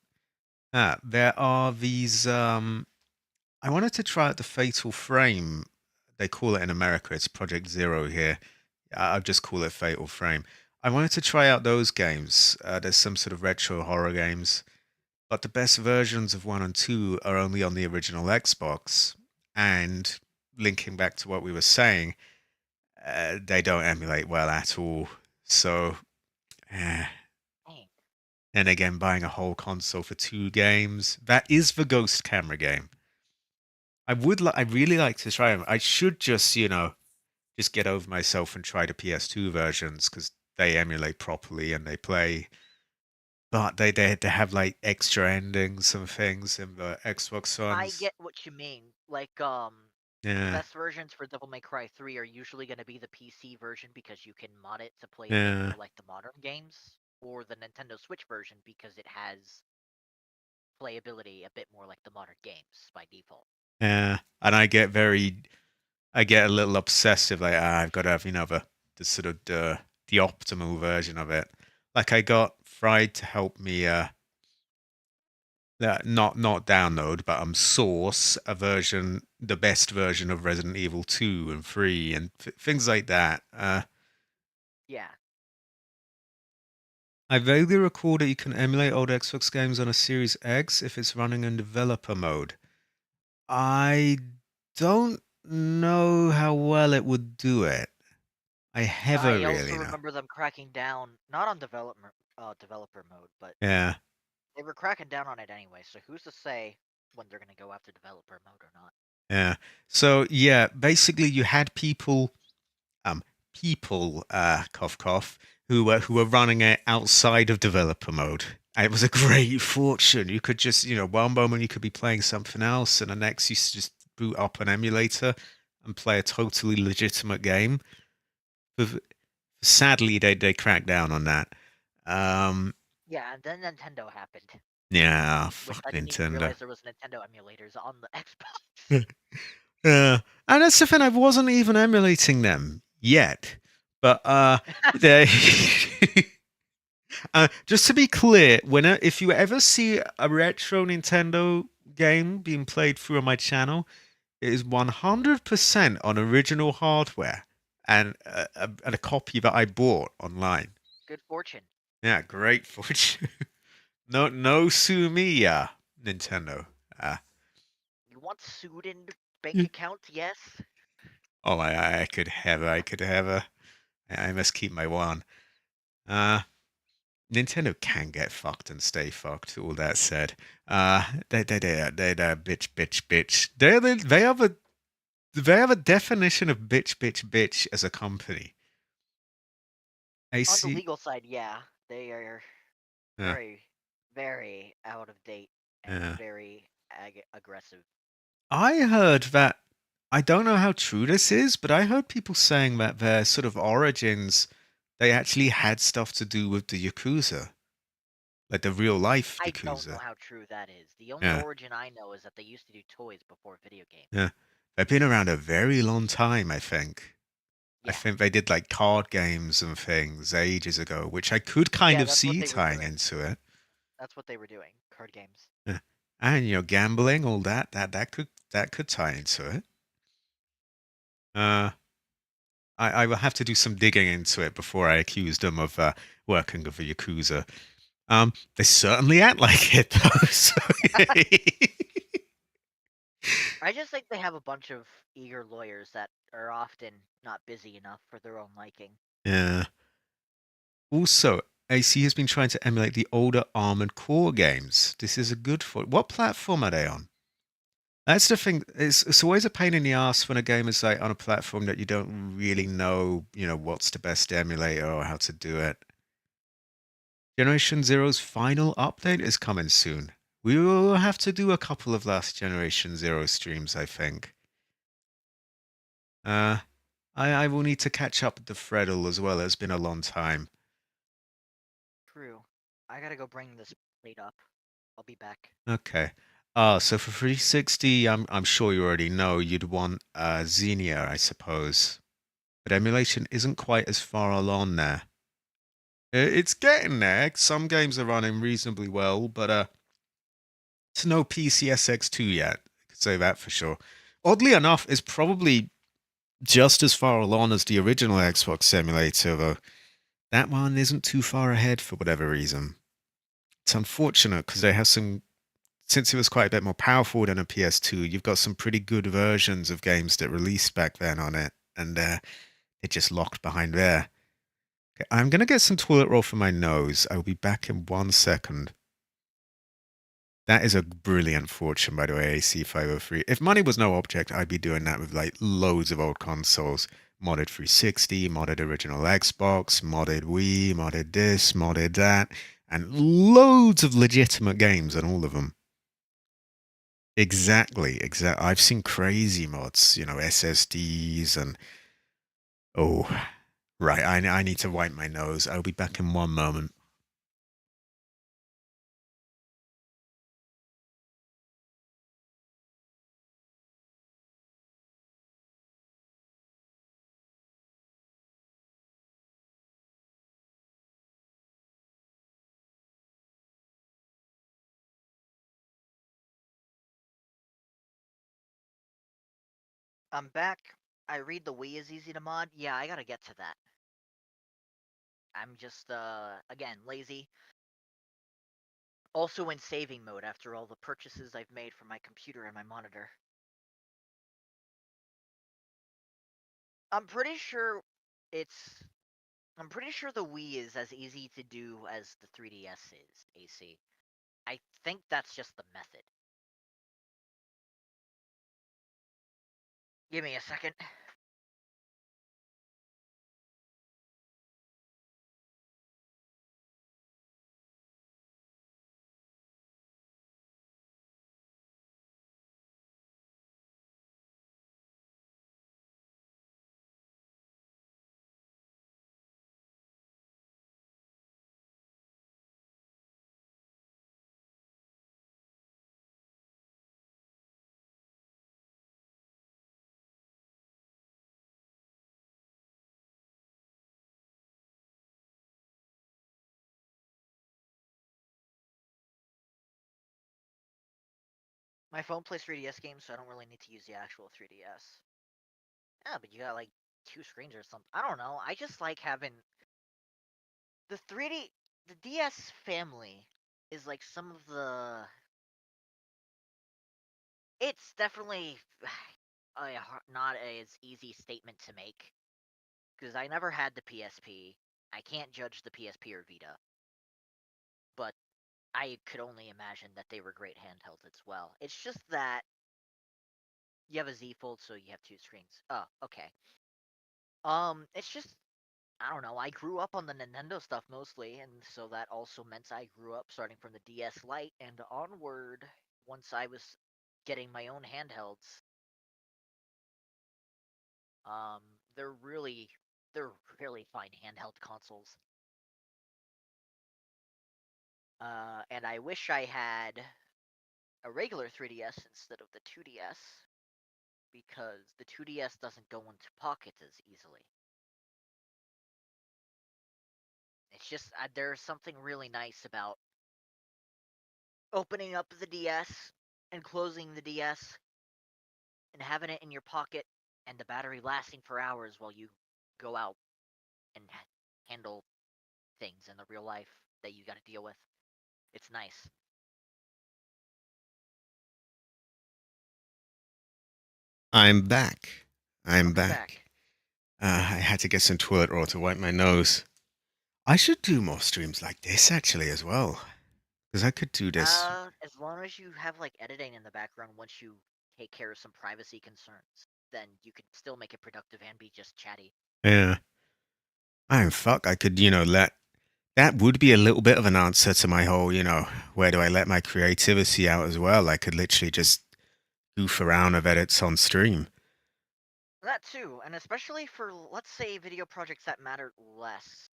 these. I wanted to try out the Fatal Frame. They call it in America. It's Project Zero here. I'll just call it Fatal Frame. I wanted to try out those games. There's some sort of retro horror games, but the best versions of one and two are only on the original Xbox. And linking back to what we were saying, they don't emulate well at all. So, eh. Dang. And again, buying a whole console for two games. That is the Ghost Camera game. I really like to try them. I should just, just get over myself and try the PS2 versions because they emulate properly and they play. But they have like extra endings and things in the Xbox I ones. get what you mean. The Yeah, best versions for Devil May Cry 3 are usually going to be the PC version because you can mod it to play a bit yeah, more like the modern games, or the Nintendo Switch version because it has playability a bit more like the modern games by default. yeah. And I get a little obsessive. Like, I've got to have, the sort of the optimal version of it. Like I got Fried to help me, not download, but source a version, the best version of Resident Evil 2 and 3 and things like that. Yeah. I vaguely recall that you can emulate old Xbox games on a Series X if it's running in developer mode. I don't know how well it would do it. I never I really also know. remember them cracking down not on developer mode, but Yeah, they were cracking down on it anyway. So who's to say when they're going to go after developer mode or not? yeah. So yeah, basically you had um cough cough who were running it outside of developer mode. And it was a great fortune. You could just, one moment you could be playing something else, and the next you just boot up an emulator and play a totally legitimate game. But sadly, they cracked down on that. Um, Yeah, and then Nintendo happened, yeah, which fuck I didn't even Nintendo. realize there was Nintendo emulators on the Xbox. Yeah, and that's the thing. I wasn't even emulating them yet, but they. Just to be clear, if you ever see a retro Nintendo game being played through on my channel, it is 100% on original hardware and a copy that I bought online. Good fortune. Yeah, great fortune. No, no Sumiya. Nintendo. You want sued in bank accounts? Yes. Oh, I could have I could have I must keep my one. Uh, Nintendo can get fucked and stay fucked. All that said, they're bitch. They have a definition of bitch as a company. On the AC, legal side, yeah, they are yeah, very, very out of date and yeah. very aggressive. I heard that. I don't know how true this is, but I heard people saying that their sort of origins, they actually had stuff to do with the Yakuza, like the real life I don't know Yakuza. how true that is. The only Yeah, origin I know is that they used to do toys before video games. yeah. They've been around a very long time, I think. I Yeah. think they did like card games and things ages ago, which I could kind Yeah, of that's what see they were tying doing. into it. That's what they were doing. Card games. Yeah. And gambling, all that could tie into it. Uh, I will have to do some digging into it before I accuse them of working with the Yakuza. They certainly act like it though. So, I just think they have a bunch of eager lawyers that are often not busy enough for their own liking. yeah. Also, AC has been trying to emulate the older Armored Core games. This is a good for. What platform are they on? That's the thing. It's always a pain in the ass when a game is like on a platform that you don't really know, what's the best emulator or how to do it. Generation Zero's final update is coming soon. We will have to do a couple of last Generation Zero streams, I think. Uh, I will need to catch up with the Freddle as well. It's been a long time. True. I gotta go bring this plate up. I'll be back. Okay. So for 360, I'm sure you already know you'd want Xenia, I suppose. But emulation isn't quite as far along there. It's getting there. Some games are running reasonably well, but it's no PCSX2 yet. I could say that for sure. Oddly enough, it's probably just as far along as the original Xbox simulator, though. That one isn't too far ahead for whatever reason. It's unfortunate because they have some, since it was quite a bit more powerful than a PS2, you've got some pretty good versions of games that released back then on it, and it just locked behind there. Okay, I'm going to get some toilet roll for my nose. I will be back in 1 second. That is a brilliant fortune, by the way, AC503. If money was no object, I'd be doing that with like loads of old consoles. Modded 360, modded original Xbox, modded Wii, modded this, modded that, and loads of legitimate games on all of them. Exactly. I've seen crazy mods, SSDs and oh, right. I need to wipe my nose. I'll be back in 1 moment. I'm back. I read the Wii is easy to mod. Yeah, I gotta get to that. I'm just, again, lazy. Also in saving mode after all the purchases I've made for my computer and my monitor. I'm pretty sure it's. I'm pretty sure the Wii is as easy to do as the 3DS is, AC. I think that's just the method. Give me a second. My phone plays 3DS games, so I don't really need to use the actual 3DS. Yeah, but you got like 2 screens or something. I don't know. I just like having the 3D. The DS family is like some of the It's definitely not as easy statement to make because I never had the PSP. I can't judge the PSP or Vita, but I could only imagine that they were great handhelds as well. It's just that you have a Z Fold, so you have two screens. Oh, okay. It's just I don't know. I grew up on the Nintendo stuff mostly, and so that also meant I grew up starting from the DS Lite and onward. Once I was getting my own handhelds, um, they're really they're really fine handheld consoles. And I wish I had a regular 3DS instead of the 2DS because the 2DS doesn't go into pockets as easily. It's just there's something really nice about opening up the DS and closing the DS and having it in your pocket and the battery lasting for hours while you go out and handle things in the real life that you got to deal with. It's nice. I'm back. I'm Welcome back. back. I had to get some toilet roll to wipe my nose. I should do more streams like this actually as well, because I could do this. As long as you have like editing in the background once you take care of some privacy concerns, then you could still make it productive and be just chatty. Yeah. I'm fuck. I could, let that would be a little bit of an answer to my whole, where do I let my creativity out as well? I could literally just goof around with edits on stream. That too, and especially for let's say video projects that matter less.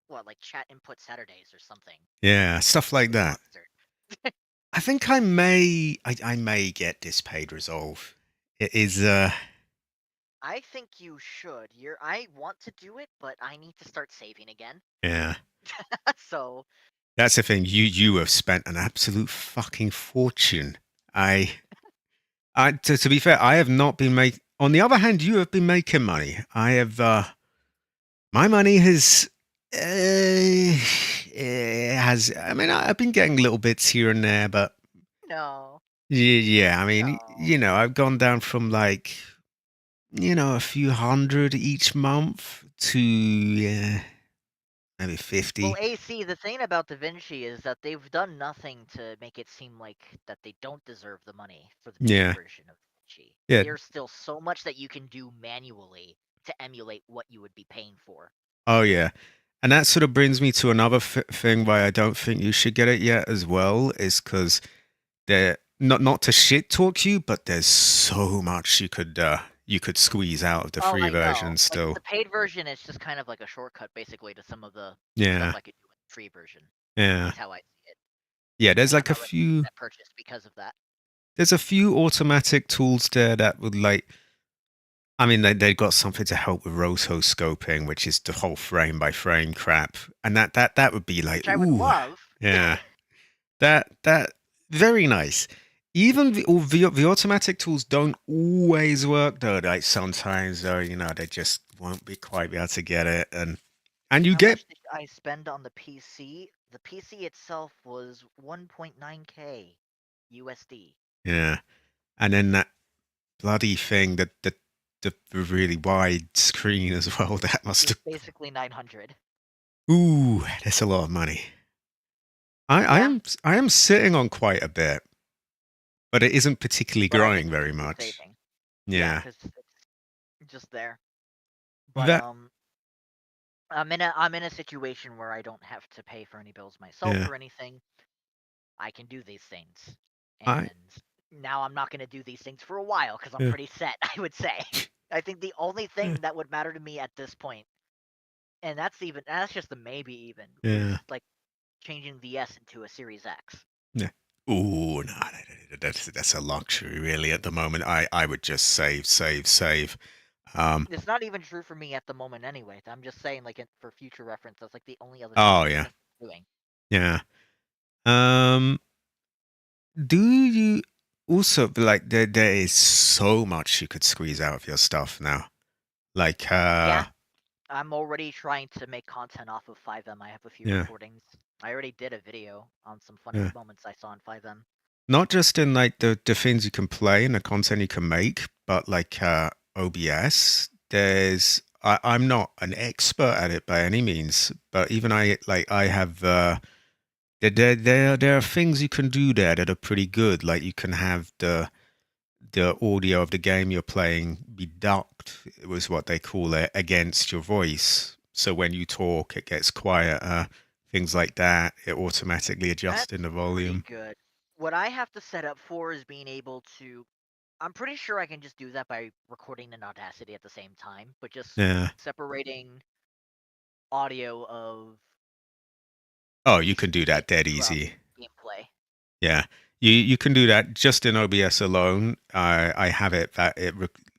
What like chat input Saturdays or something. Yeah, stuff like You're a that. monster. I think I may get this paid resolve. It is I think you should. I want to do it, but I need to start saving again. yeah. So That's the thing. You have spent an absolute fucking fortune. To be fair, I have not been making. On the other hand, you have been making money. I have. My money has. It has. I mean, I've been getting little bits here and there, but no, yeah. I mean, no. I've gone down from like, a few hundred each month to maybe Well, 50. AC, the thing about DaVinci is that they've done nothing to make it seem like that they don't deserve the money for the paid Yeah, version of DaVinci. yeah. There's still so much that you can do manually to emulate what you would be paying for. Oh yeah. And that sort of brings me to another thing why I don't think you should get it yet as well is because there not to shit talk you, but there's so much you could squeeze out of the Oh, free I know. version Like still. the paid version is just kind of like a shortcut basically to some of the stuff Yeah, I could do in the free version. yeah, Is how I see it. yeah. There's And I'm like a not recommending few. that purchase because of that. There's a few automatic tools there that would like. I mean, they got something to help with rotoscoping, which is the whole frame by frame crap, and that would be like, Which I would ooh, love. yeah. That very nice. Even the automatic tools don't always work though. Like sometimes though, they just won't be quite able to get it, and you How get much did I spend on the PC? The PC itself was 1.9K USD. yeah, and then that bloody thing the really wide screen as well. That must Is have basically 900. ooh, that's a lot of money. Yeah, I am sitting on quite a bit, but it isn't particularly but I think growing you very should be much. saving. Yeah, Yeah, because it's just there. But that I'm in a situation where I don't have to pay for any bills myself yeah. or anything. I can do these things, I and now I'm not going to do these things for a while because I'm yeah. pretty set. I would say. I think the only Yeah. thing that would matter to me at this point, and that's just the maybe even, is Yeah. like changing the S into a Series X. Yeah. Ooh, no, that's a luxury really at the moment. I would just save, save, save. Um, It's not even true for me at the moment anyway. I'm just saying, like, for future reference, that's like the only other thing oh I can yeah, think of doing. yeah. Um, do you also like there is so much you could squeeze out of your stuff now. Like Yeah, I'm already trying to make content off of 5M. I have a few yeah, recordings. I already did a video on some funny yeah. moments I saw in 5M. not just in like the things you can play and the content you can make, but like OBS. I'm not an expert at it by any means, but even I have there are things you can do there that are pretty good. Like you can have the audio of the game you're playing be ducked, was what they call it, against your voice. So when you talk, it gets quieter. Things like that. It automatically adjusts That's in the pretty volume. good. What I have to set up for is being able to. I'm pretty sure I can just do that by recording in Audacity at the same time, but just Yeah. separating audio of Oh, you voice can do that speaking dead from easy. gameplay. Yeah. You can do that just in OBS alone. I have it that it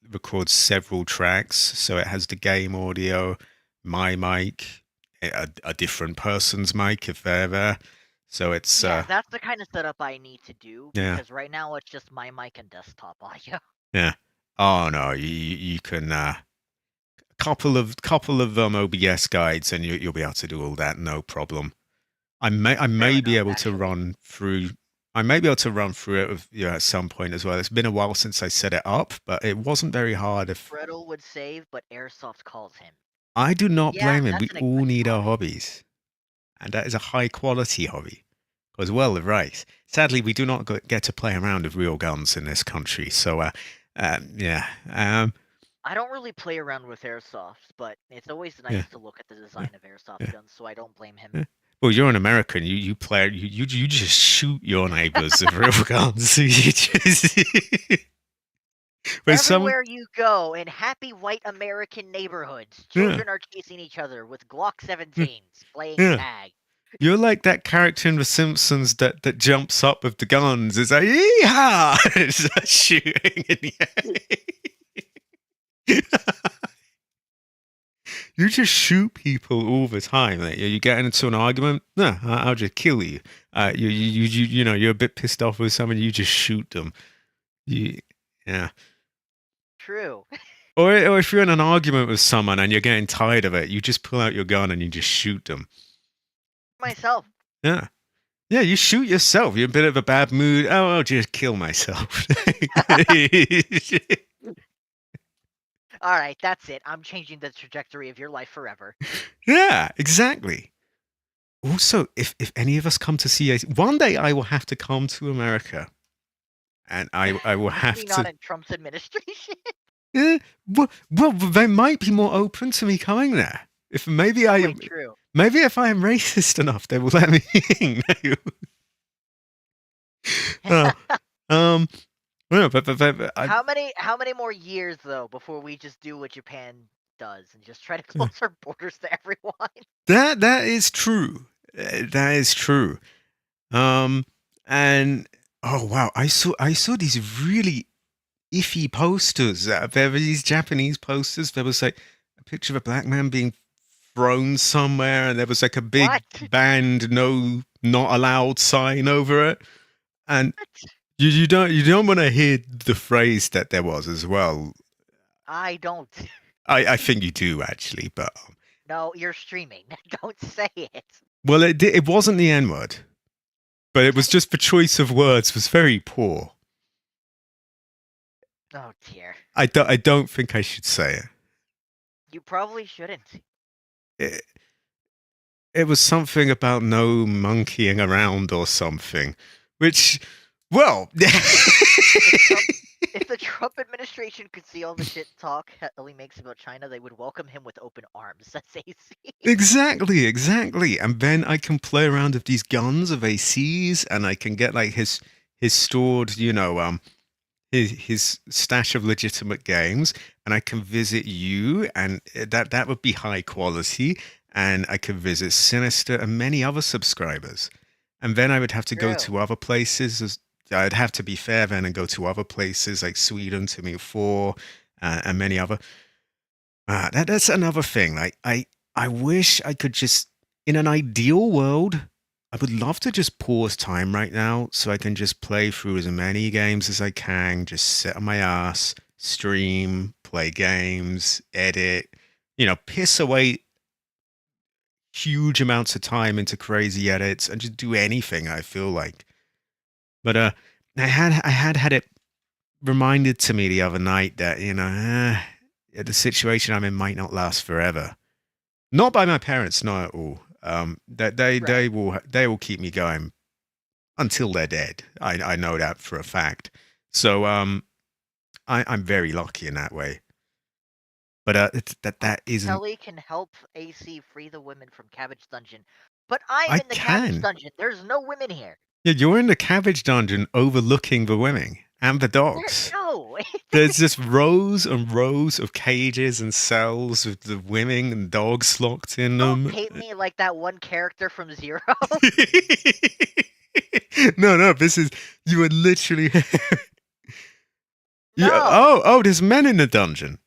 records several tracks, so it has the game audio, my mic, a different person's mic if they're there. So it's Yeah, that's the kind of setup I need to do yeah, because right now it's just my mic and desktop audio. yeah. Oh no, you can couple of OBS guides and you'll be able to do all that, no problem. I Fair may be enough, able to actually. run through. I may be able to run through it with you at some point as well. It's been a while since I set it up, but it wasn't very hard. If Brettle would save, but Airsoft calls him. I do not Yeah, blame him, we that's an all expensive need our hobby. hobbies, and that is a high quality hobby as well. Right. Sadly, we do not get to play around with real guns in this country. So, yeah, I don't really play around with Airsoft, but it's always yeah, nice to look at the yeah, design of Airsoft yeah. guns, so I don't blame him. Yeah. Well, you're an American. You play. You just shoot your neighbors with real guns. You just when some Everywhere you go in happy white American neighborhoods, yeah, children are chasing each other with Glock yeah, 17s, playing yeah. tag. You're like that character in The Simpsons that jumps up with the guns. It's like yeehaw! It's like shooting in the air. You just shoot people all the time. Like, you get into an argument. No, I'll just kill you. You know, you're a bit pissed off with someone. You just shoot them. You, yeah. True. Or if you're in an argument with someone and you're getting tired of it, you just pull out your gun and you just shoot them. Myself. Yeah. Yeah, you shoot yourself. You're in a bit of a bad mood. Oh, I'll just kill myself. Alright, that's it. I'm changing the trajectory of your life forever. Yeah, exactly. Also, if any of us come to see one day I will have to come to America, and I will have Maybe not to. in Trump's administration. Well, they might be more open to me coming there. If Quite true. maybe if I am racist enough, they will let me in. Oh, um, no, but How many more years though before we just do what Japan does and just try to close our borders to everyone? that is true. That is true. Um, and oh wow, I saw these really iffy posters. There were these Japanese posters. There was like a picture of a black man being thrown somewhere, and there was like a big What? banned, no, not allowed sign over it. And you don't want to hear the phrase that there was as well. I don't. I think you do actually, but No, you're streaming. Don't say it. well, it wasn't the N word, but it was just the choice of words was very poor. Oh dear. I don't think I should say it. You probably shouldn't. It, it was something about no monkeying around or something, which, well, If the Trump administration could see all the shit talk Ellie makes about China, they would welcome him with open arms. That's AC. exactly. And then I can play around with these guns of ACs, and I can get like his stored, his stash of legitimate games, and I can visit you, and that would be high quality. And I could visit Sinister and many other subscribers, and then I would have to go True. to other places. I'd have to be fair then and go to other places like Sweden to meet four and many other. That's another thing. Like I wish I could just, in an ideal world, I would love to just pause time right now so I can just play through as many games as I can, just sit on my ass, stream, play games, edit, piss away huge amounts of time into crazy edits and just do anything I feel like. But I had it reminded to me the other night that the situation I'm in might not last forever. Not by my parents, not at all. That Right. they will keep me going until they're dead. I know that for a fact. So I'm very lucky in that way. But that isn't. Kelly can help AC free the women from Cabbage Dungeon, but I'm I in the Cabbage can. Dungeon. There's no women here. Yeah, you're in the cabbage dungeon overlooking the women and the There, dogs. no. There's just rows and rows of cages and cells with the women and dogs locked in Don't them. paint me like that one character from Zero. No, this is you are literally. Yeah. No. Oh, there's men in the dungeon.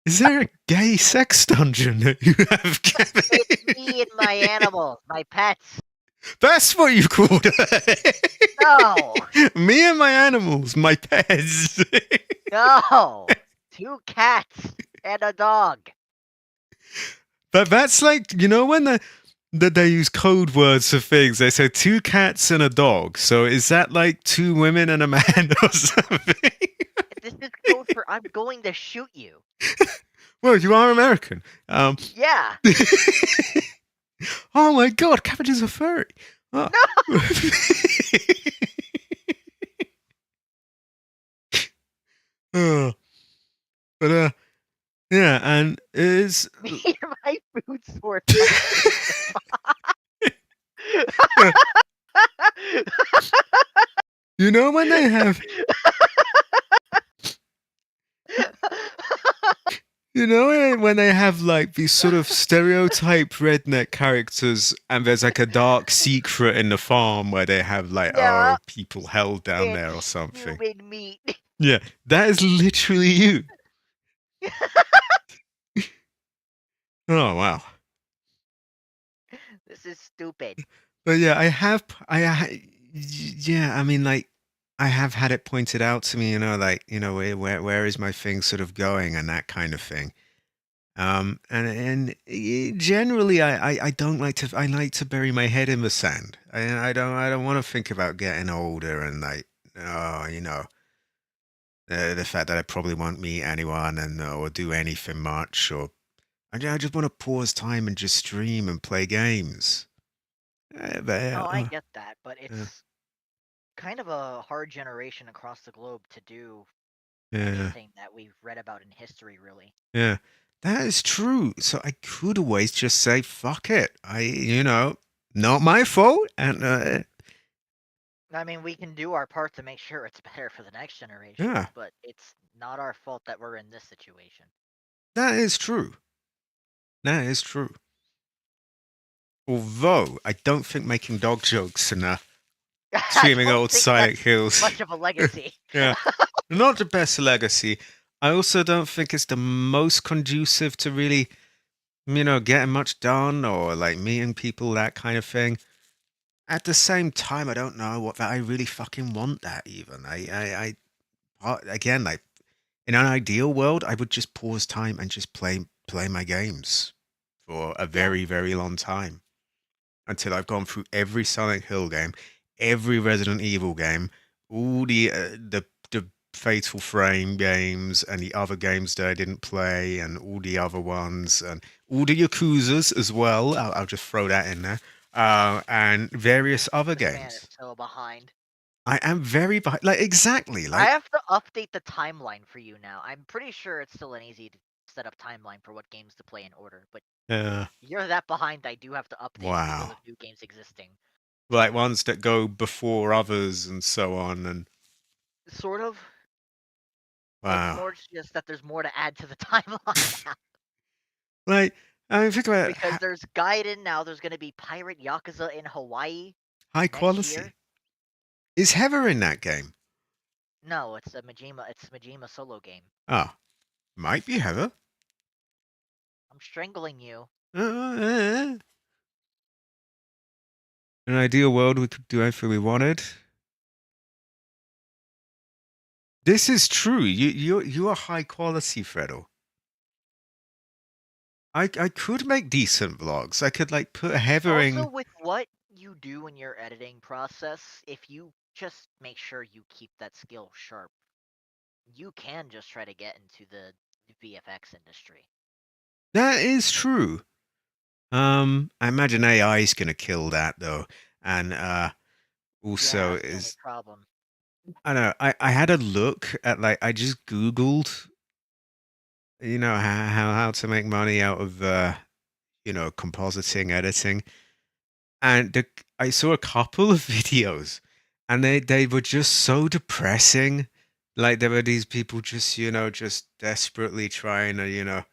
Is there a gay sex dungeon that you have, Kevin? It's me and my animals, my pets. That's what you called it. No. Me and my animals, my pets. No. 2 cats and a dog. But that's like, when they use code words for things. They say 2 cats and a dog. So is that like 2 women and a man or something? This is code for I'm going to shoot you. Well, you are American. Yeah. Oh my god, cabbages are furry. Oh. No. Oh. But yeah, and is Me and my food source. when they have when they have like these sort of stereotype redneck characters and there's like a dark secret in the farm where they have like Yeah. people held down there or It's something. human meat. Yeah, that is literally you. Oh wow. This is stupid. But yeah, yeah, I mean, like, I have had it pointed out to me, where is my thing sort of going and that kind of thing. Generally, I don't like to. I like to bury my head in the sand. I don't want to think about getting older and like, oh, the fact that I probably won't meet anyone and or do anything much, or I just want to pause time and just stream and play games. No, I get that, but Yeah. it's kind of a hard generation across the globe to do Yeah. anything that we've read about in history, really. Yeah, that is true. So I could always just say, fuck it. Not my fault. And I mean, we can do our part to make sure it's better for the next generation, yeah, but it's not our fault that we're in this situation. that is true. That is true. Although I don't think making dog jokes and I streaming don't old think Silent that's Hills, much of a legacy. yeah, not the best legacy. I also don't think it's the most conducive to really, getting much done or like meeting people, that kind of thing. At the same time, I don't know what that I really fucking want that even. Again, like in an ideal world, I would just pause time and just play my games for a very, very long time until I've gone through every Silent Hill game, every Resident Evil game, all the Fatal Frame games and the other games that I didn't play and all the other ones and all the Yakuzas as well. I'll just throw that in there. And various other This man is games. so behind. I am very behind. Like exactly. I Like have to update the timeline for you now. I'm pretty sure it's still an easy to set up timeline for what games to play in order, but you're that behind. I do have to update it because wow. of new games existing. Like ones that go before others and so on. And Sort of. It's wow. more just that there's more to add to the timeline now. Like I mean, think about Because there's Gaiden now. There's going to be Pirate Yakuza in Hawaii high next quality. year. Is Heather in that game? No, it's a Majima. It's Majima solo game. Oh, might be Heather. I'm strangling you. In an ideal world, we could do everything we wanted. This is true. You are high quality, Fredo. I could make decent vlogs. I could like put Heather in. Also, with what you do in your editing process, if you just make sure you keep that skill sharp. You can just try to get into the VFX industry. That is true. I imagine AI is gonna kill that though, and Yeah, also that's the only is problem. I don't know. I had a look at like I just Googled, how to make money out of compositing, editing, and I saw a couple of videos, and they were just so depressing. Like there were these people just just desperately trying to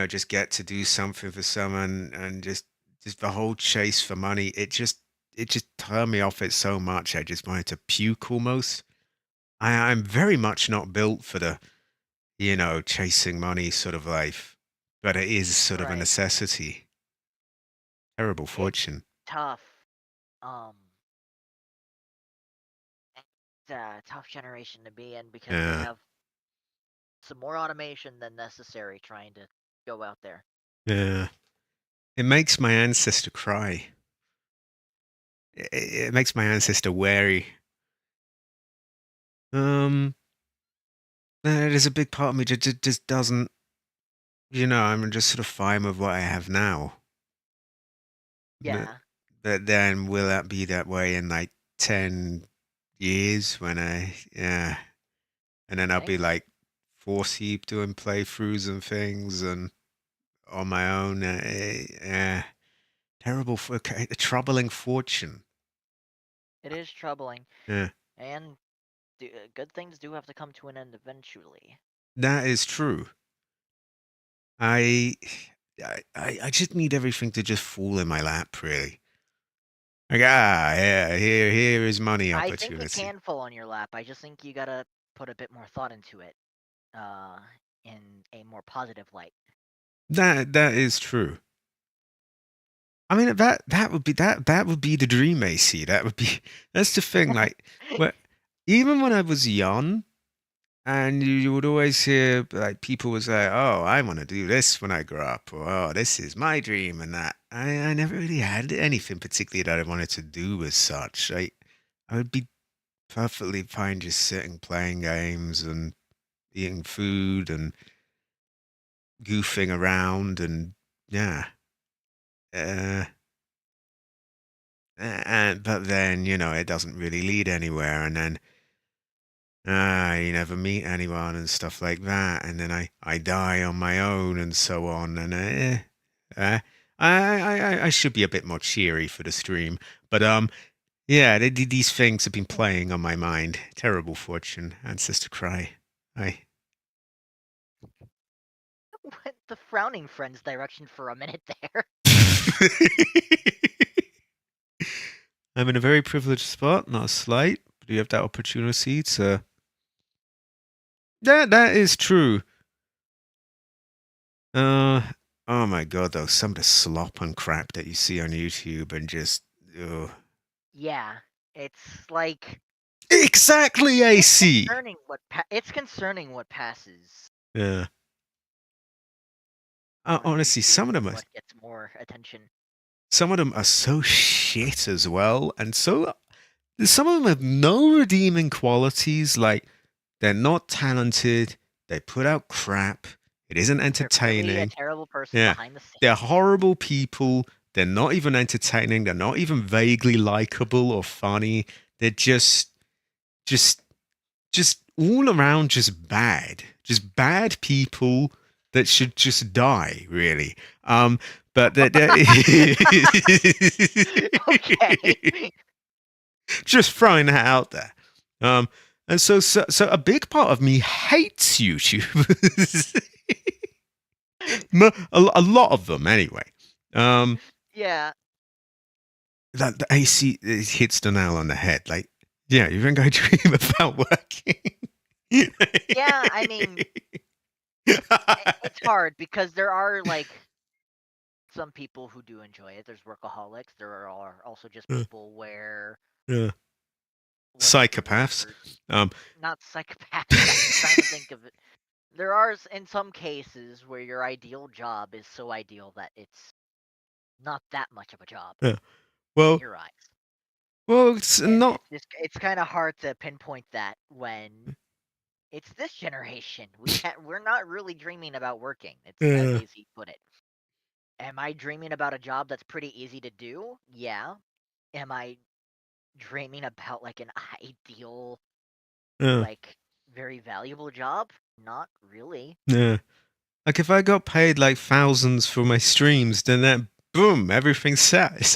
just get to do something for someone, and just the whole chase for money. It just turned me off it so much. I just wanted to puke almost. I'm very much not built for the chasing money sort of life, but it is sort of a Right. necessity. Terrible It's fortune. tough. Um, it's a tough generation to be in because we Yeah, have some more automation than necessary trying to go out there. yeah. It makes my ancestor cry. It makes my ancestor wary. Um, there's a big part of me just doesn't. I'm just sort of fine with what I have now. But, Yeah, but then will that be that way in like 10 years when yeah. And then I'll be thanks. like 40 doing playthroughs and things and on my own. Terrible, a troubling fortune. It is troubling, Yeah, and good things do have to come to an end eventually. that is true. I, I just need everything to just fall in my lap, really. Like, yeah, here is money I think it opportunity. can fall on your lap. I just think you gotta put a bit more thought into it, uh, in a more positive light. That is true. I mean, that would be the dream, AC. That would be that's the thing. Like, where even when I was young, and you would always hear like people would say, "Oh, I want to do this when I grow up," or "Oh, this is my dream," and that. I never really had anything particularly that I wanted to do as such. I would be perfectly fine just sitting playing games and eating food and goofing around and yeah. Uh, and but then it doesn't really lead anywhere, and then you never meet anyone and stuff like that, and then I die on my own and so on, and uh, I should be a bit more cheery for the stream, but yeah, these things have been playing on my mind. Terrible fortune, ancestor cry. I. Went the frowning friends direction for a minute there. I'm in a very privileged spot, not a slight, but you have that opportunity to. That is true. Uh, oh my god, though, some of the slop and crap that you see on YouTube and just, ugh. Yeah, it's like Exactly, it's AC. concerning it's concerning what passes Yeah. on Honestly, YouTube and what gets more attention. some of them are so shit as well, and so some of them have no redeeming qualities. Like they're not talented. They put out crap. It isn't They're clearly a entertaining. terrible person Yeah. behind the They're scenes. horrible people. They're not even entertaining. They're not even vaguely likable or funny. They're just just all around just bad. Just bad people that should just die, really. But Okay. just throwing that out there. And so a big part of me hates YouTubers. A lot of them, anyway. Um, Yeah. that the AC it hits the nail on the head. Like, yeah, you think I dream about working? Yeah, I mean, it's hard because there are like some people who do enjoy it. There's workaholics. There are also just people where Yeah. what's the Psychopaths. word? Um, Not psychopathic. I'm trying to think of it. There are in some cases where your ideal job is so ideal that it's not that much of a job yeah. in Well, your eyes. Well, it's And not. it's kind of hard to pinpoint that when it's this generation. We're not really dreaming about working. It's as Yeah, easy put it. Am I dreaming about a job that's pretty easy to do? Yeah. Am I dreaming about like an ideal, yeah, like very valuable job? Not really. yeah. Like if I got paid like thousands for my streams, then that boom, everything's set.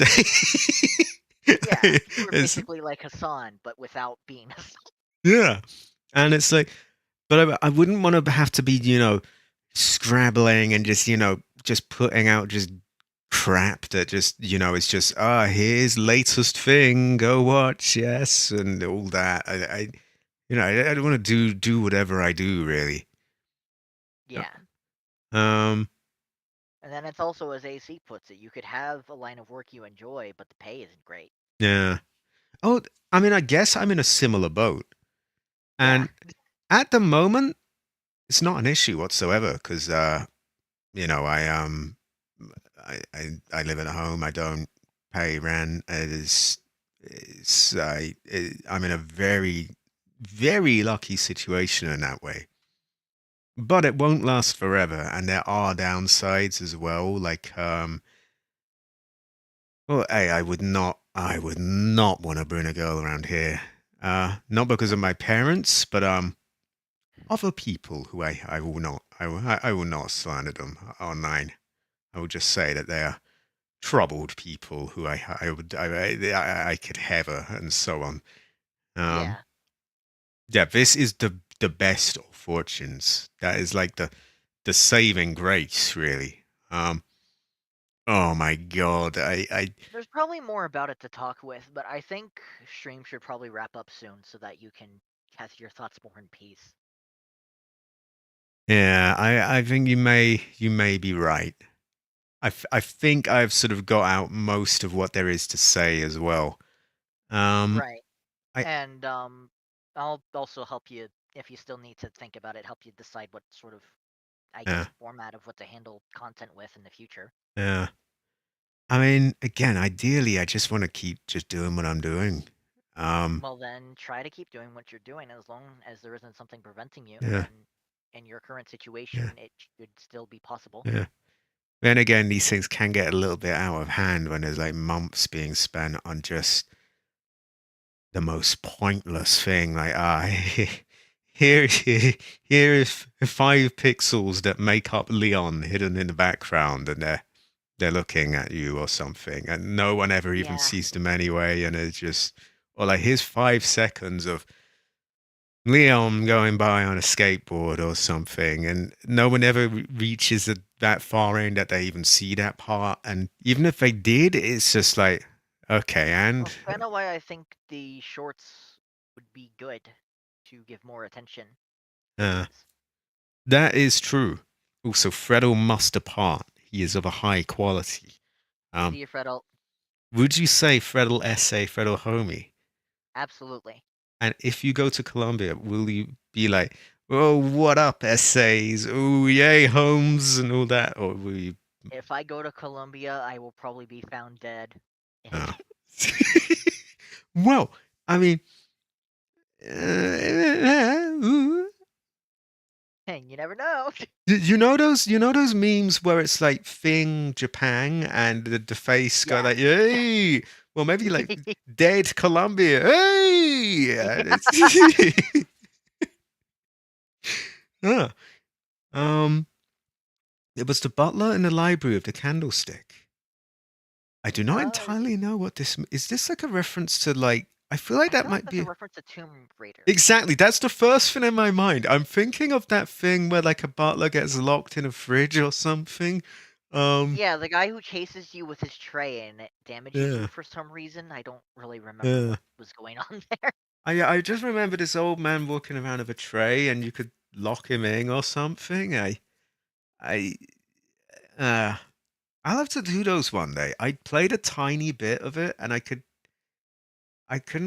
Yeah, you were It's basically like Hassan, but without being Hassan. yeah, and it's like, but I wouldn't want to have to be, scrabbling and just, just putting out just crap that just, it's just, here's latest thing, go watch, yes, and all that. I don't want to do whatever I do really. Yeah. Um, And then it's also, as AC puts it, you could have a line of work you enjoy, but the pay isn't great. yeah. Oh, I mean, I guess I'm in a similar boat, Yeah. and at the moment, it's not an issue whatsoever because, I live at home. I don't pay rent. I'm in a very, very lucky situation in that way. But it won't last forever, and there are downsides as well. Like, well, hey, I would not want to bring a girl around here. Not because of my parents, but other people who I will not, I will not slander them online. I will just say that they are troubled people who I could have and so on. Yeah. Yeah, this is the best of fortunes. That is like the saving grace, really. Oh my god, There's probably more about it to talk with, but I think stream should probably wrap up soon so that you can have your thoughts more in peace. yeah, I think you may be right. I think I've sort of got out most of what there is to say as well. Um, Right. I And I'll also help you if you still need to think about it, help you decide what sort of, I yeah guess, format of what to handle content with in the future. yeah. I mean, again, ideally, I just want to keep just doing what I'm doing. Um, Well, then try to keep doing what you're doing as long as there isn't something preventing you. yeah, And in your current yeah, situation, it should still be possible. yeah. Then again, these things can get a little bit out of hand when there's like months being spent on just the most pointless thing. Like, here, here is 5 pixels that make up Leon hidden in the background, and they're looking at you or something, and no one ever even Yeah. sees them anyway. And it's just, or like, here's 5 seconds of Leon going by on a skateboard or something, and no one ever reaches that far in that they even see that part. And even if they did, it's just like, okay, and That's kind of why I think the shorts would be good to give more attention to uh, these. that is true. Also, Freddle must depart. He is of a high quality. See Um, you, Fredel. would you say Freddle essay, Freddle homie? Absolutely. And if you go to Colombia, will you be like, oh, what up, essays? Oh, yay, Holmes, and all that? Or will you? If I go to Colombia, I will probably be found dead in a Oh. cave. Well, I mean, uh, And you never know. you know those memes where it's like Thing Japan and the face go Yeah. like, hey, well, maybe like dead Colombia, hey. And it's- Huh. It was the butler in the library of the candlestick. I do not Yeah. entirely know what this is. This like a reference to like? I feel like I that feel like might that's a be reference to Tomb Raider. exactly. That's the first thing in my mind. I'm thinking of that thing where like a butler gets locked in a fridge or something. Um, Yeah, the guy who chases you with his tray and it damages yeah, you for some reason. I don't really remember yeah. what was going on there. I just remember this old man walking around with a tray, and you could lock him in or something. I, uh, I'll have to do those one day. I played a tiny bit of it, and I couldn't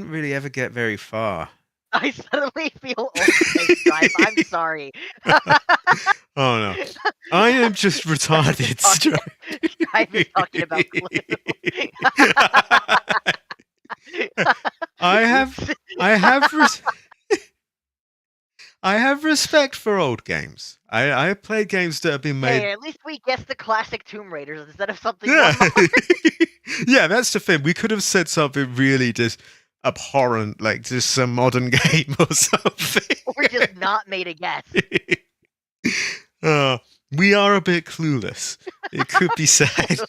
really ever get very far. I suddenly feel old face drive. I'm sorry. Oh no. I am just retarded. Strive is talking about glue. I have, Oops. I have, I have respect for old games. I have played games that have been made. Hey, at least we guessed the classic Tomb Raiders instead of something Yeah, more modern. yeah, that's the thing. We could have said something really just abhorrent, like just some modern game or something. Or just not made a guess. uh, we are a bit clueless. It could be said.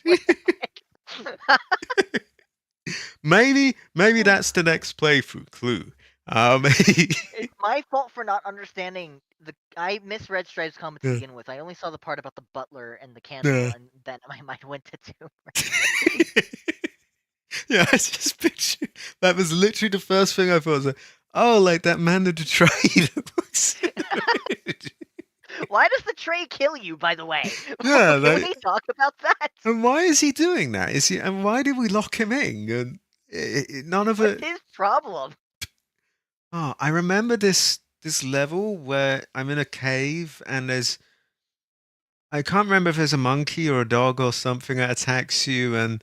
maybe that's the next playthrough clue. It's my fault for not understanding I misread Stripe's comment to Yeah. begin with. I only saw the part about the butler and the candle, Yeah. and then my mind went to Tomb Raider. Yeah, I just pictured that was literally the first thing I thought. Was like, oh, like that man with the tray. Why does the tray kill you, by the way? Yeah, Can like, we talk about that? and why is he doing that? Is he? And why did we lock him in? And none of it. What's his problem? Oh, I remember this level where I'm in a cave and I can't remember if there's a monkey or a dog or something that attacks you,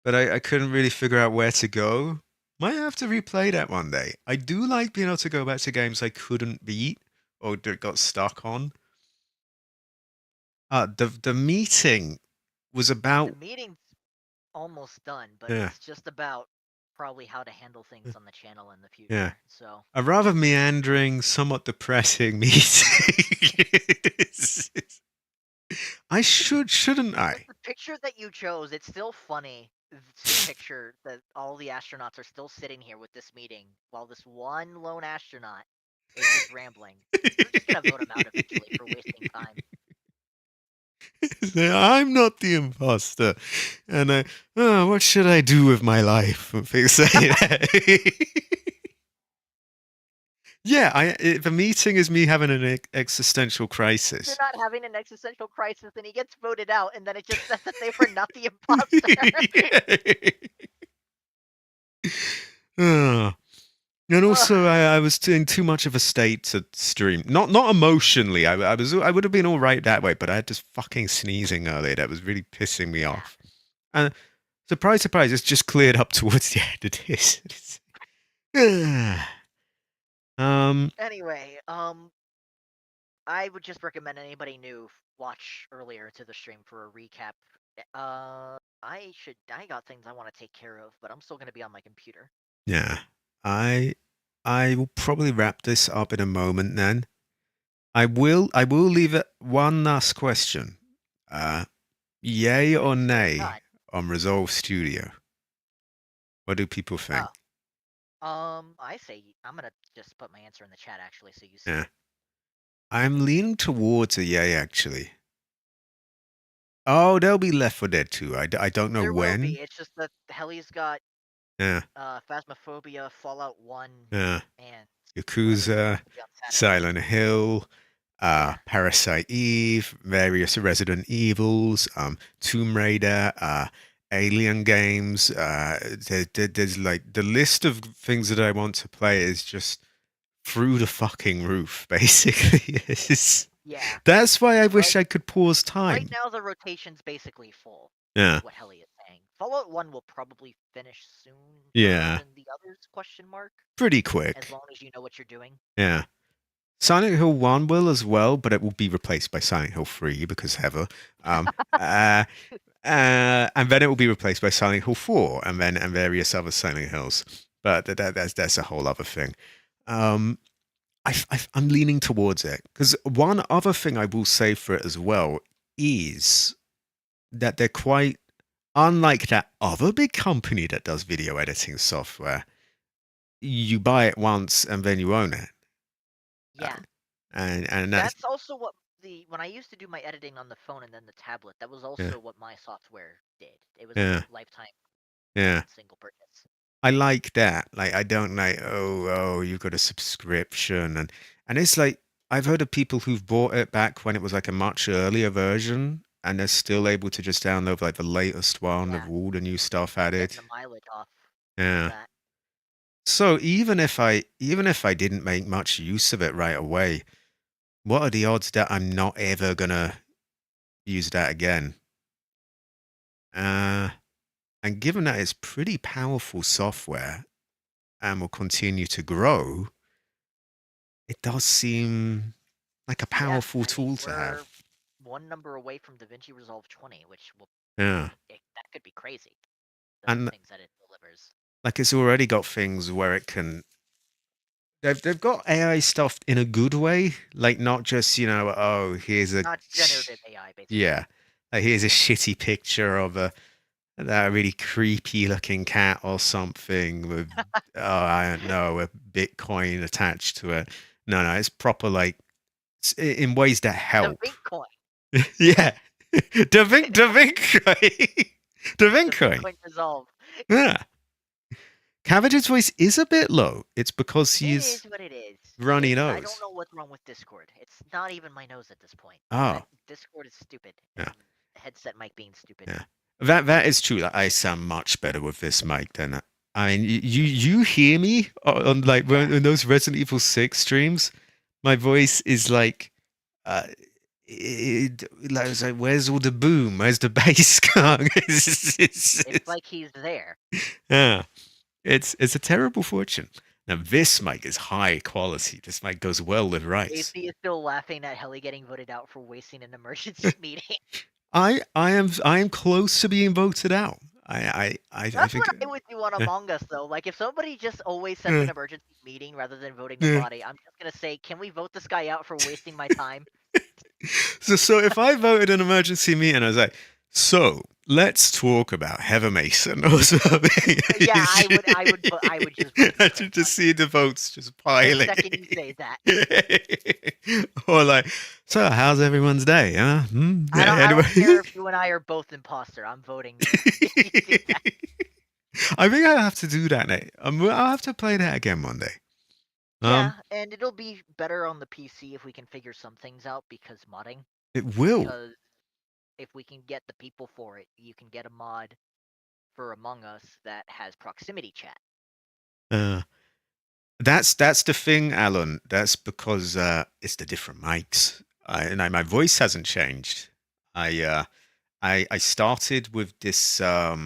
but I couldn't really figure out where to go. Might have to replay that one day. I do like being able to go back to games I couldn't beat or got stuck on. The meeting was about. The meeting's almost done, but Yeah. it's just about probably how to handle things on the channel in the future. Yeah. So A rather meandering, somewhat depressing meeting. I shouldn't I? the picture that you chose, it's still funny. To picture that all the astronauts are still sitting here with this meeting while this one lone astronaut is just rambling. We're just gonna vote him out eventually for wasting time. I'm not the imposter, and what should I do with my life? Yeah, the meeting is me having an existential crisis. You're not having an existential crisis, and he gets voted out, and then it just says that they were not the imposter. And also, I was in too much of a state to stream. Not emotionally. I would have been all right that way, but I had this fucking sneezing earlier that was really pissing me off. And surprise, surprise, it's just cleared up towards the end of this. Anyway, I would just recommend anybody new watch earlier to the stream for a recap. I got things I want to take care of, but I'm still gonna be on my computer. Yeah, I will probably wrap this up in a moment. Then I will leave it one last question. Yay or nay on Resolve Studio? What do people think? I say I'm gonna just put my answer in the chat actually, so you see. Yeah. I'm leaning towards a yay, actually. Oh, there'll be Left 4 Dead 2. I don't know There when. will be. It's just that Helly's got Yeah. Phasmophobia, Fallout 1, Yeah. and Yakuza, Silent Hill, Parasite Eve, various Resident Evils, Tomb Raider, Alien games. There's like the list of things that I want to play is just through the fucking roof, basically. Yeah. That's why I wish I could pause time. Right now, the rotation's basically full. Yeah. What Helly is saying. Fallout 1 will probably finish soon. Yeah. Than the others? Question mark. Pretty quick. As long as you know what you're doing. Yeah. Silent Hill 1 will as well, but it will be replaced by Silent Hill 3 because Heather. And then it will be replaced by Silent Hill 4 and various other Silent Hills. But that's a whole other thing. I'm leaning towards it because one other thing I will say for it as well is that they're quite unlike that other big company that does video editing software. You buy it once and then you own it. Yeah. And that's also what when I used to do my editing on the phone and then the tablet, that was also what my software did. It was a lifetime single purchase. I like that. Like, I don't like, you've got a subscription. And it's like, I've heard of people who've bought it back when it was like a much earlier version, and they're still able to just download like the latest one of all the new stuff added. The mileage off. Yeah. So even if I didn't make much use of it right away, what are the odds that I'm not ever gonna use that again? And given that it's pretty powerful software, and will continue to grow, it does seem like a Yeah, powerful I mean, tool to we're have. one number away from DaVinci Resolve 20, which will Yeah. that could be crazy. The And things that it delivers. like it's already got things where it can they've got AI stuff in a good way, like not just, oh, here's a Not generative AI, basically. yeah. Like here's a shitty picture of that really creepy looking cat or something with I don't know, a Bitcoin attached to it. No, it's proper like in ways that The help. Bitcoin. Yeah. DaVinci. The DaVinci. Bitcoin Resolve. Yeah. Cabbage's voice is a bit low. It's because It he's is what it is. runny I don't nose. know what's wrong with Discord. It's not even my nose at this point. Oh, Discord is stupid. yeah. And headset mic being stupid. Yeah. That is true. That I sound much better with this mic than I mean. You hear me on like when those Resident Evil 6 streams. My voice is like, it's like, where's all the boom? Where's the bass gone? It's like he's there. Yeah, it's a terrible fortune. Now this mic is high quality. This mic goes well with rice. AC is still laughing at Helly getting voted out for wasting an emergency meeting. I am close to being voted out. I That's think what I would do on Among Us, though. Like, if somebody just always sends an emergency meeting rather than voting the body, I'm just gonna say, can we vote this guy out for wasting my time? So if I voted an emergency meeting, I was like, so let's talk about Heather Mason or something. Yeah, I would just vote I for should him. just see the votes just The piling. second you say that. Or like, so how's everyone's day? Huh? I don't care if you and I are both imposter. I'm voting. I think I'll have to do that, Nate. I'll have to play that again one day. Yeah, and it'll be better on the PC if we can figure some things out because modding. It will. Because if we can get the people for it, you can get a mod for Among Us that has proximity chat. That's the thing, Alan. That's because it's the different mics. And my voice hasn't changed. I started with this. I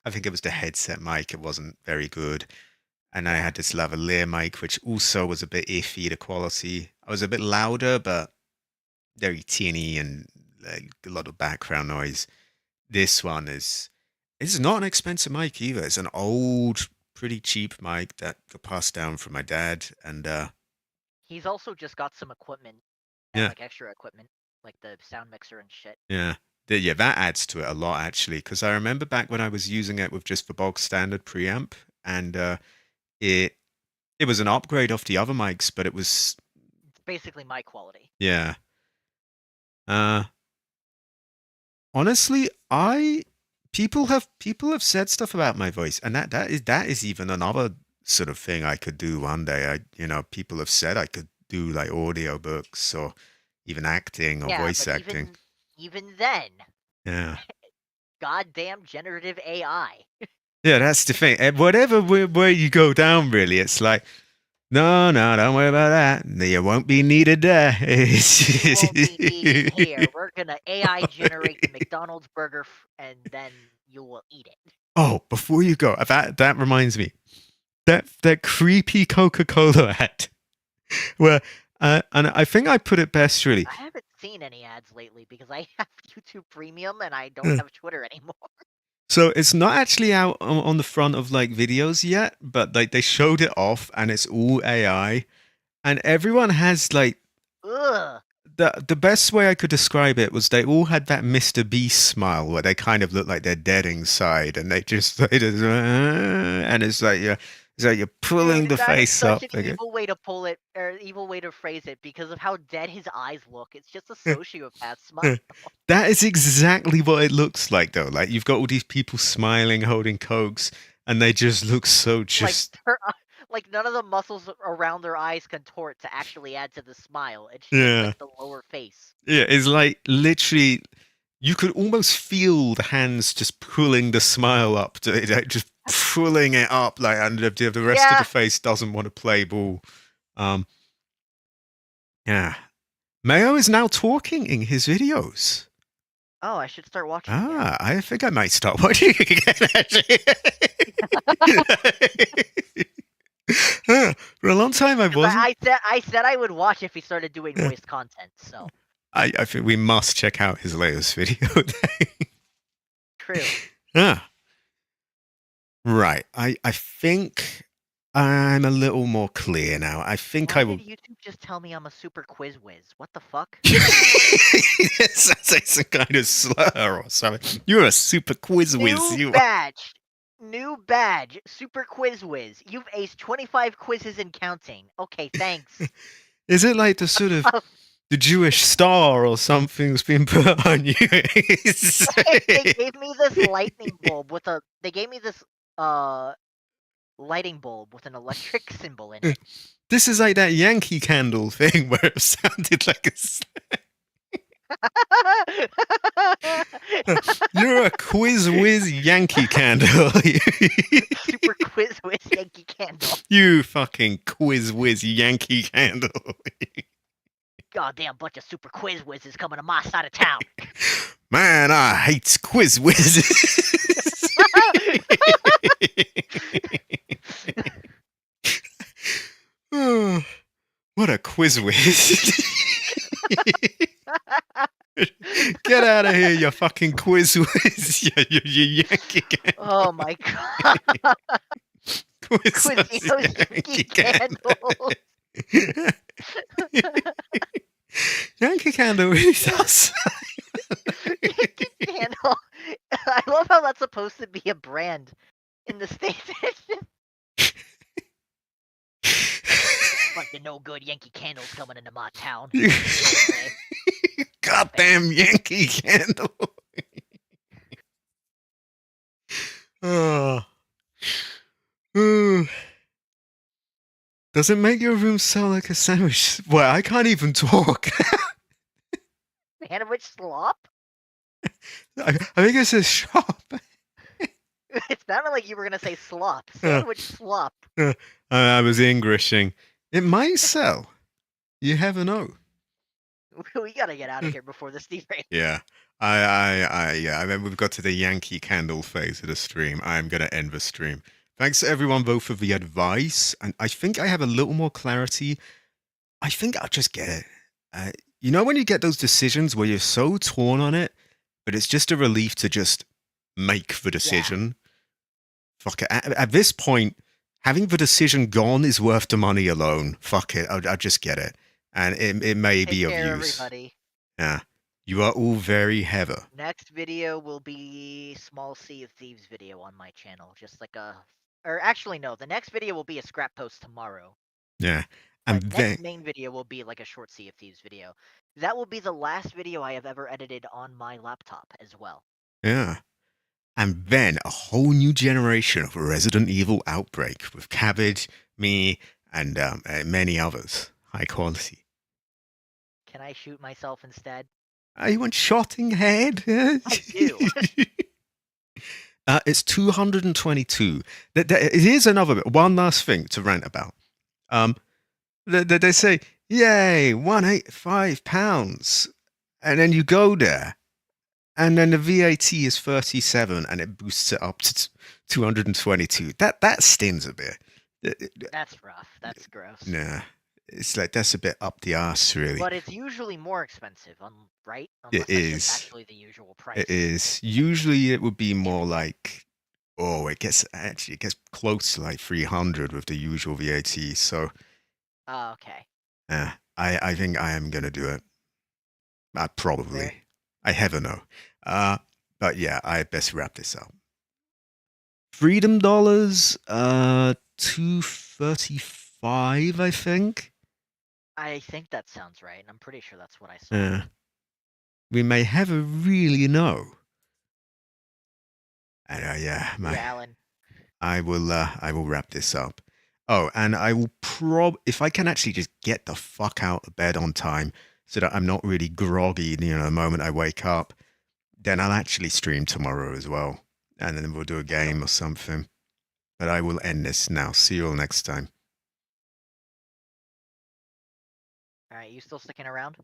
think it was the headset mic. It wasn't very good, and I had this lavalier mic, which also was a bit iffy. The quality. I was a bit louder, but very tinny and like, a lot of background noise. This one is. It's not an expensive mic either. It's an old, pretty cheap mic that got passed down from my dad, and he's also just got some equipment, like extra equipment, like the sound mixer and shit. Yeah, that adds to it a lot actually, because I remember back when I was using it with just the bog standard preamp, and it was an upgrade off the other mics, but it's basically my quality. Yeah. Honestly, people have said stuff about my voice, and that is even another sort of thing I could do one day. People have said I could do like audio books or even acting or voice acting. Even then. Yeah. Goddamn generative AI. Yeah, that's the thing. Whatever where you go down, really, it's like, no, don't worry about that. You won't be needed there. You won't be needed here. We're gonna AI generate the McDonald's burger, and then you will eat it. Oh, before you go, that reminds me, that creepy Coca-Cola ad, where and I think I put it best, really. I haven't seen any ads lately because I have YouTube Premium and I don't have Twitter anymore. So it's not actually out on the front of like videos yet, but like they showed it off and it's all AI, and everyone has like, ugh. The best way I could describe it was they all had that Mr. Beast smile where they kind of look like they're dead inside, and and it's like you're pulling the face up. Such an evil way to pull it, or evil way to phrase it, because of how dead his eyes look. It's just a sociopath smile. That is exactly what it looks like, though. Like you've got all these people smiling, holding cokes, and they just look so just. Like none of the muscles around their eyes contort to actually add to the smile. It's just like the lower face. Yeah, it's like literally, you could almost feel the hands just pulling the smile up, just pulling it up, like, and the rest of the face doesn't want to play ball. Yeah. Mayo is now talking in his videos. Oh, I should start watching again. I think I might start watching again, actually. For a long time, I 'Cause wasn't. I said I would watch if he started doing Yeah. voiced content. So I think we must check out his latest video. true. Ah, right. I think I'm a little more clear now. I think Why I did will. YouTube just tell me I'm a super quiz whiz? What the fuck? It sounds like some kind of slur or something. You're a super quiz whiz. New You are. badge. New badge. Super quiz whiz. You've aced 25 quizzes and counting. Okay, thanks. Is it like the sort of the Jewish star or something's been put on you? They gave me this lightning bulb with a. They gave me this lighting bulb with an electric symbol in it. This is like that Yankee Candle thing where it sounded like a. You're a quiz whiz Yankee Candle. Super quiz whiz Yankee Candle. You fucking quiz whiz Yankee Candle. Goddamn bunch of super quiz whizzes coming to my side of town. Man, I hate quiz whizzes. Oh, what a quiz whiz. Get out of here, you fucking quiz whiz. You Yankee Candle. Oh my god. Quiz Quizino's Yankee Candle. Yankee Candle really does. Yankee Candle. I love how that's supposed to be a brand in the States. Bunch of no good Yankee Candles coming into my town. Goddamn Yankee Candle. Oh. Ooh. Does it make your room sound like a sandwich? Well, I can't even talk. Sandwich slop? I think it says shop. It sounded like you were gonna say slop. Sandwich slop. I was Englishing. It might sell. You never know. We gotta get out of here before this derails. Yeah. I mean, we've got to the Yankee Candle phase of the stream. I'm going to end the stream. Thanks to everyone, both for the advice. And I think I have a little more clarity. I think I'll just get it. You know, when you get those decisions where you're so torn on it, but it's just a relief to just make the decision. Fuck it. At this point, having the decision gone is worth the money alone. Fuck it. I'll just get it. And it may Take be of care, use. everybody. Yeah. You are all very heavy. Next video will be Small Sea of Thieves video on my channel. Just like a... Or actually, no. The next video will be a scrap post tomorrow. Yeah. And The then next main video will be like a short Sea of Thieves video. That will be the last video I have ever edited on my laptop as well. yeah. And then a whole new generation of Resident Evil Outbreak with Cabbage, me, and many others. High quality. Can I shoot myself instead? You want shotting head? I do. It's 222. It is another bit. One last thing to rant about. They say, yay, £185. And then you go there. And then the VAT is 37 and it boosts it up to 222. That stings a bit. That's rough. That's gross. Nah. It's like that's a bit up the arse, really. But it's usually more expensive, right? It Unless that's is. just actually the usual price. It is. Usually it would be more like, it gets close to like 300 with the usual VAT. So, Oh, okay. I think I am going to do it. Probably. Fair. I never know. But yeah, I best wrap this up. Freedom dollars, 235, I think. I think that sounds right. I'm pretty sure that's what I saw. We may never really know. And Alan. I will wrap this up. Oh, and I will if I can actually just get the fuck out of bed on time so that I'm not really groggy, the moment I wake up, then I'll actually stream tomorrow as well. And then we'll do a game or something. But I will end this now. See you all next time. All right, you still sticking around?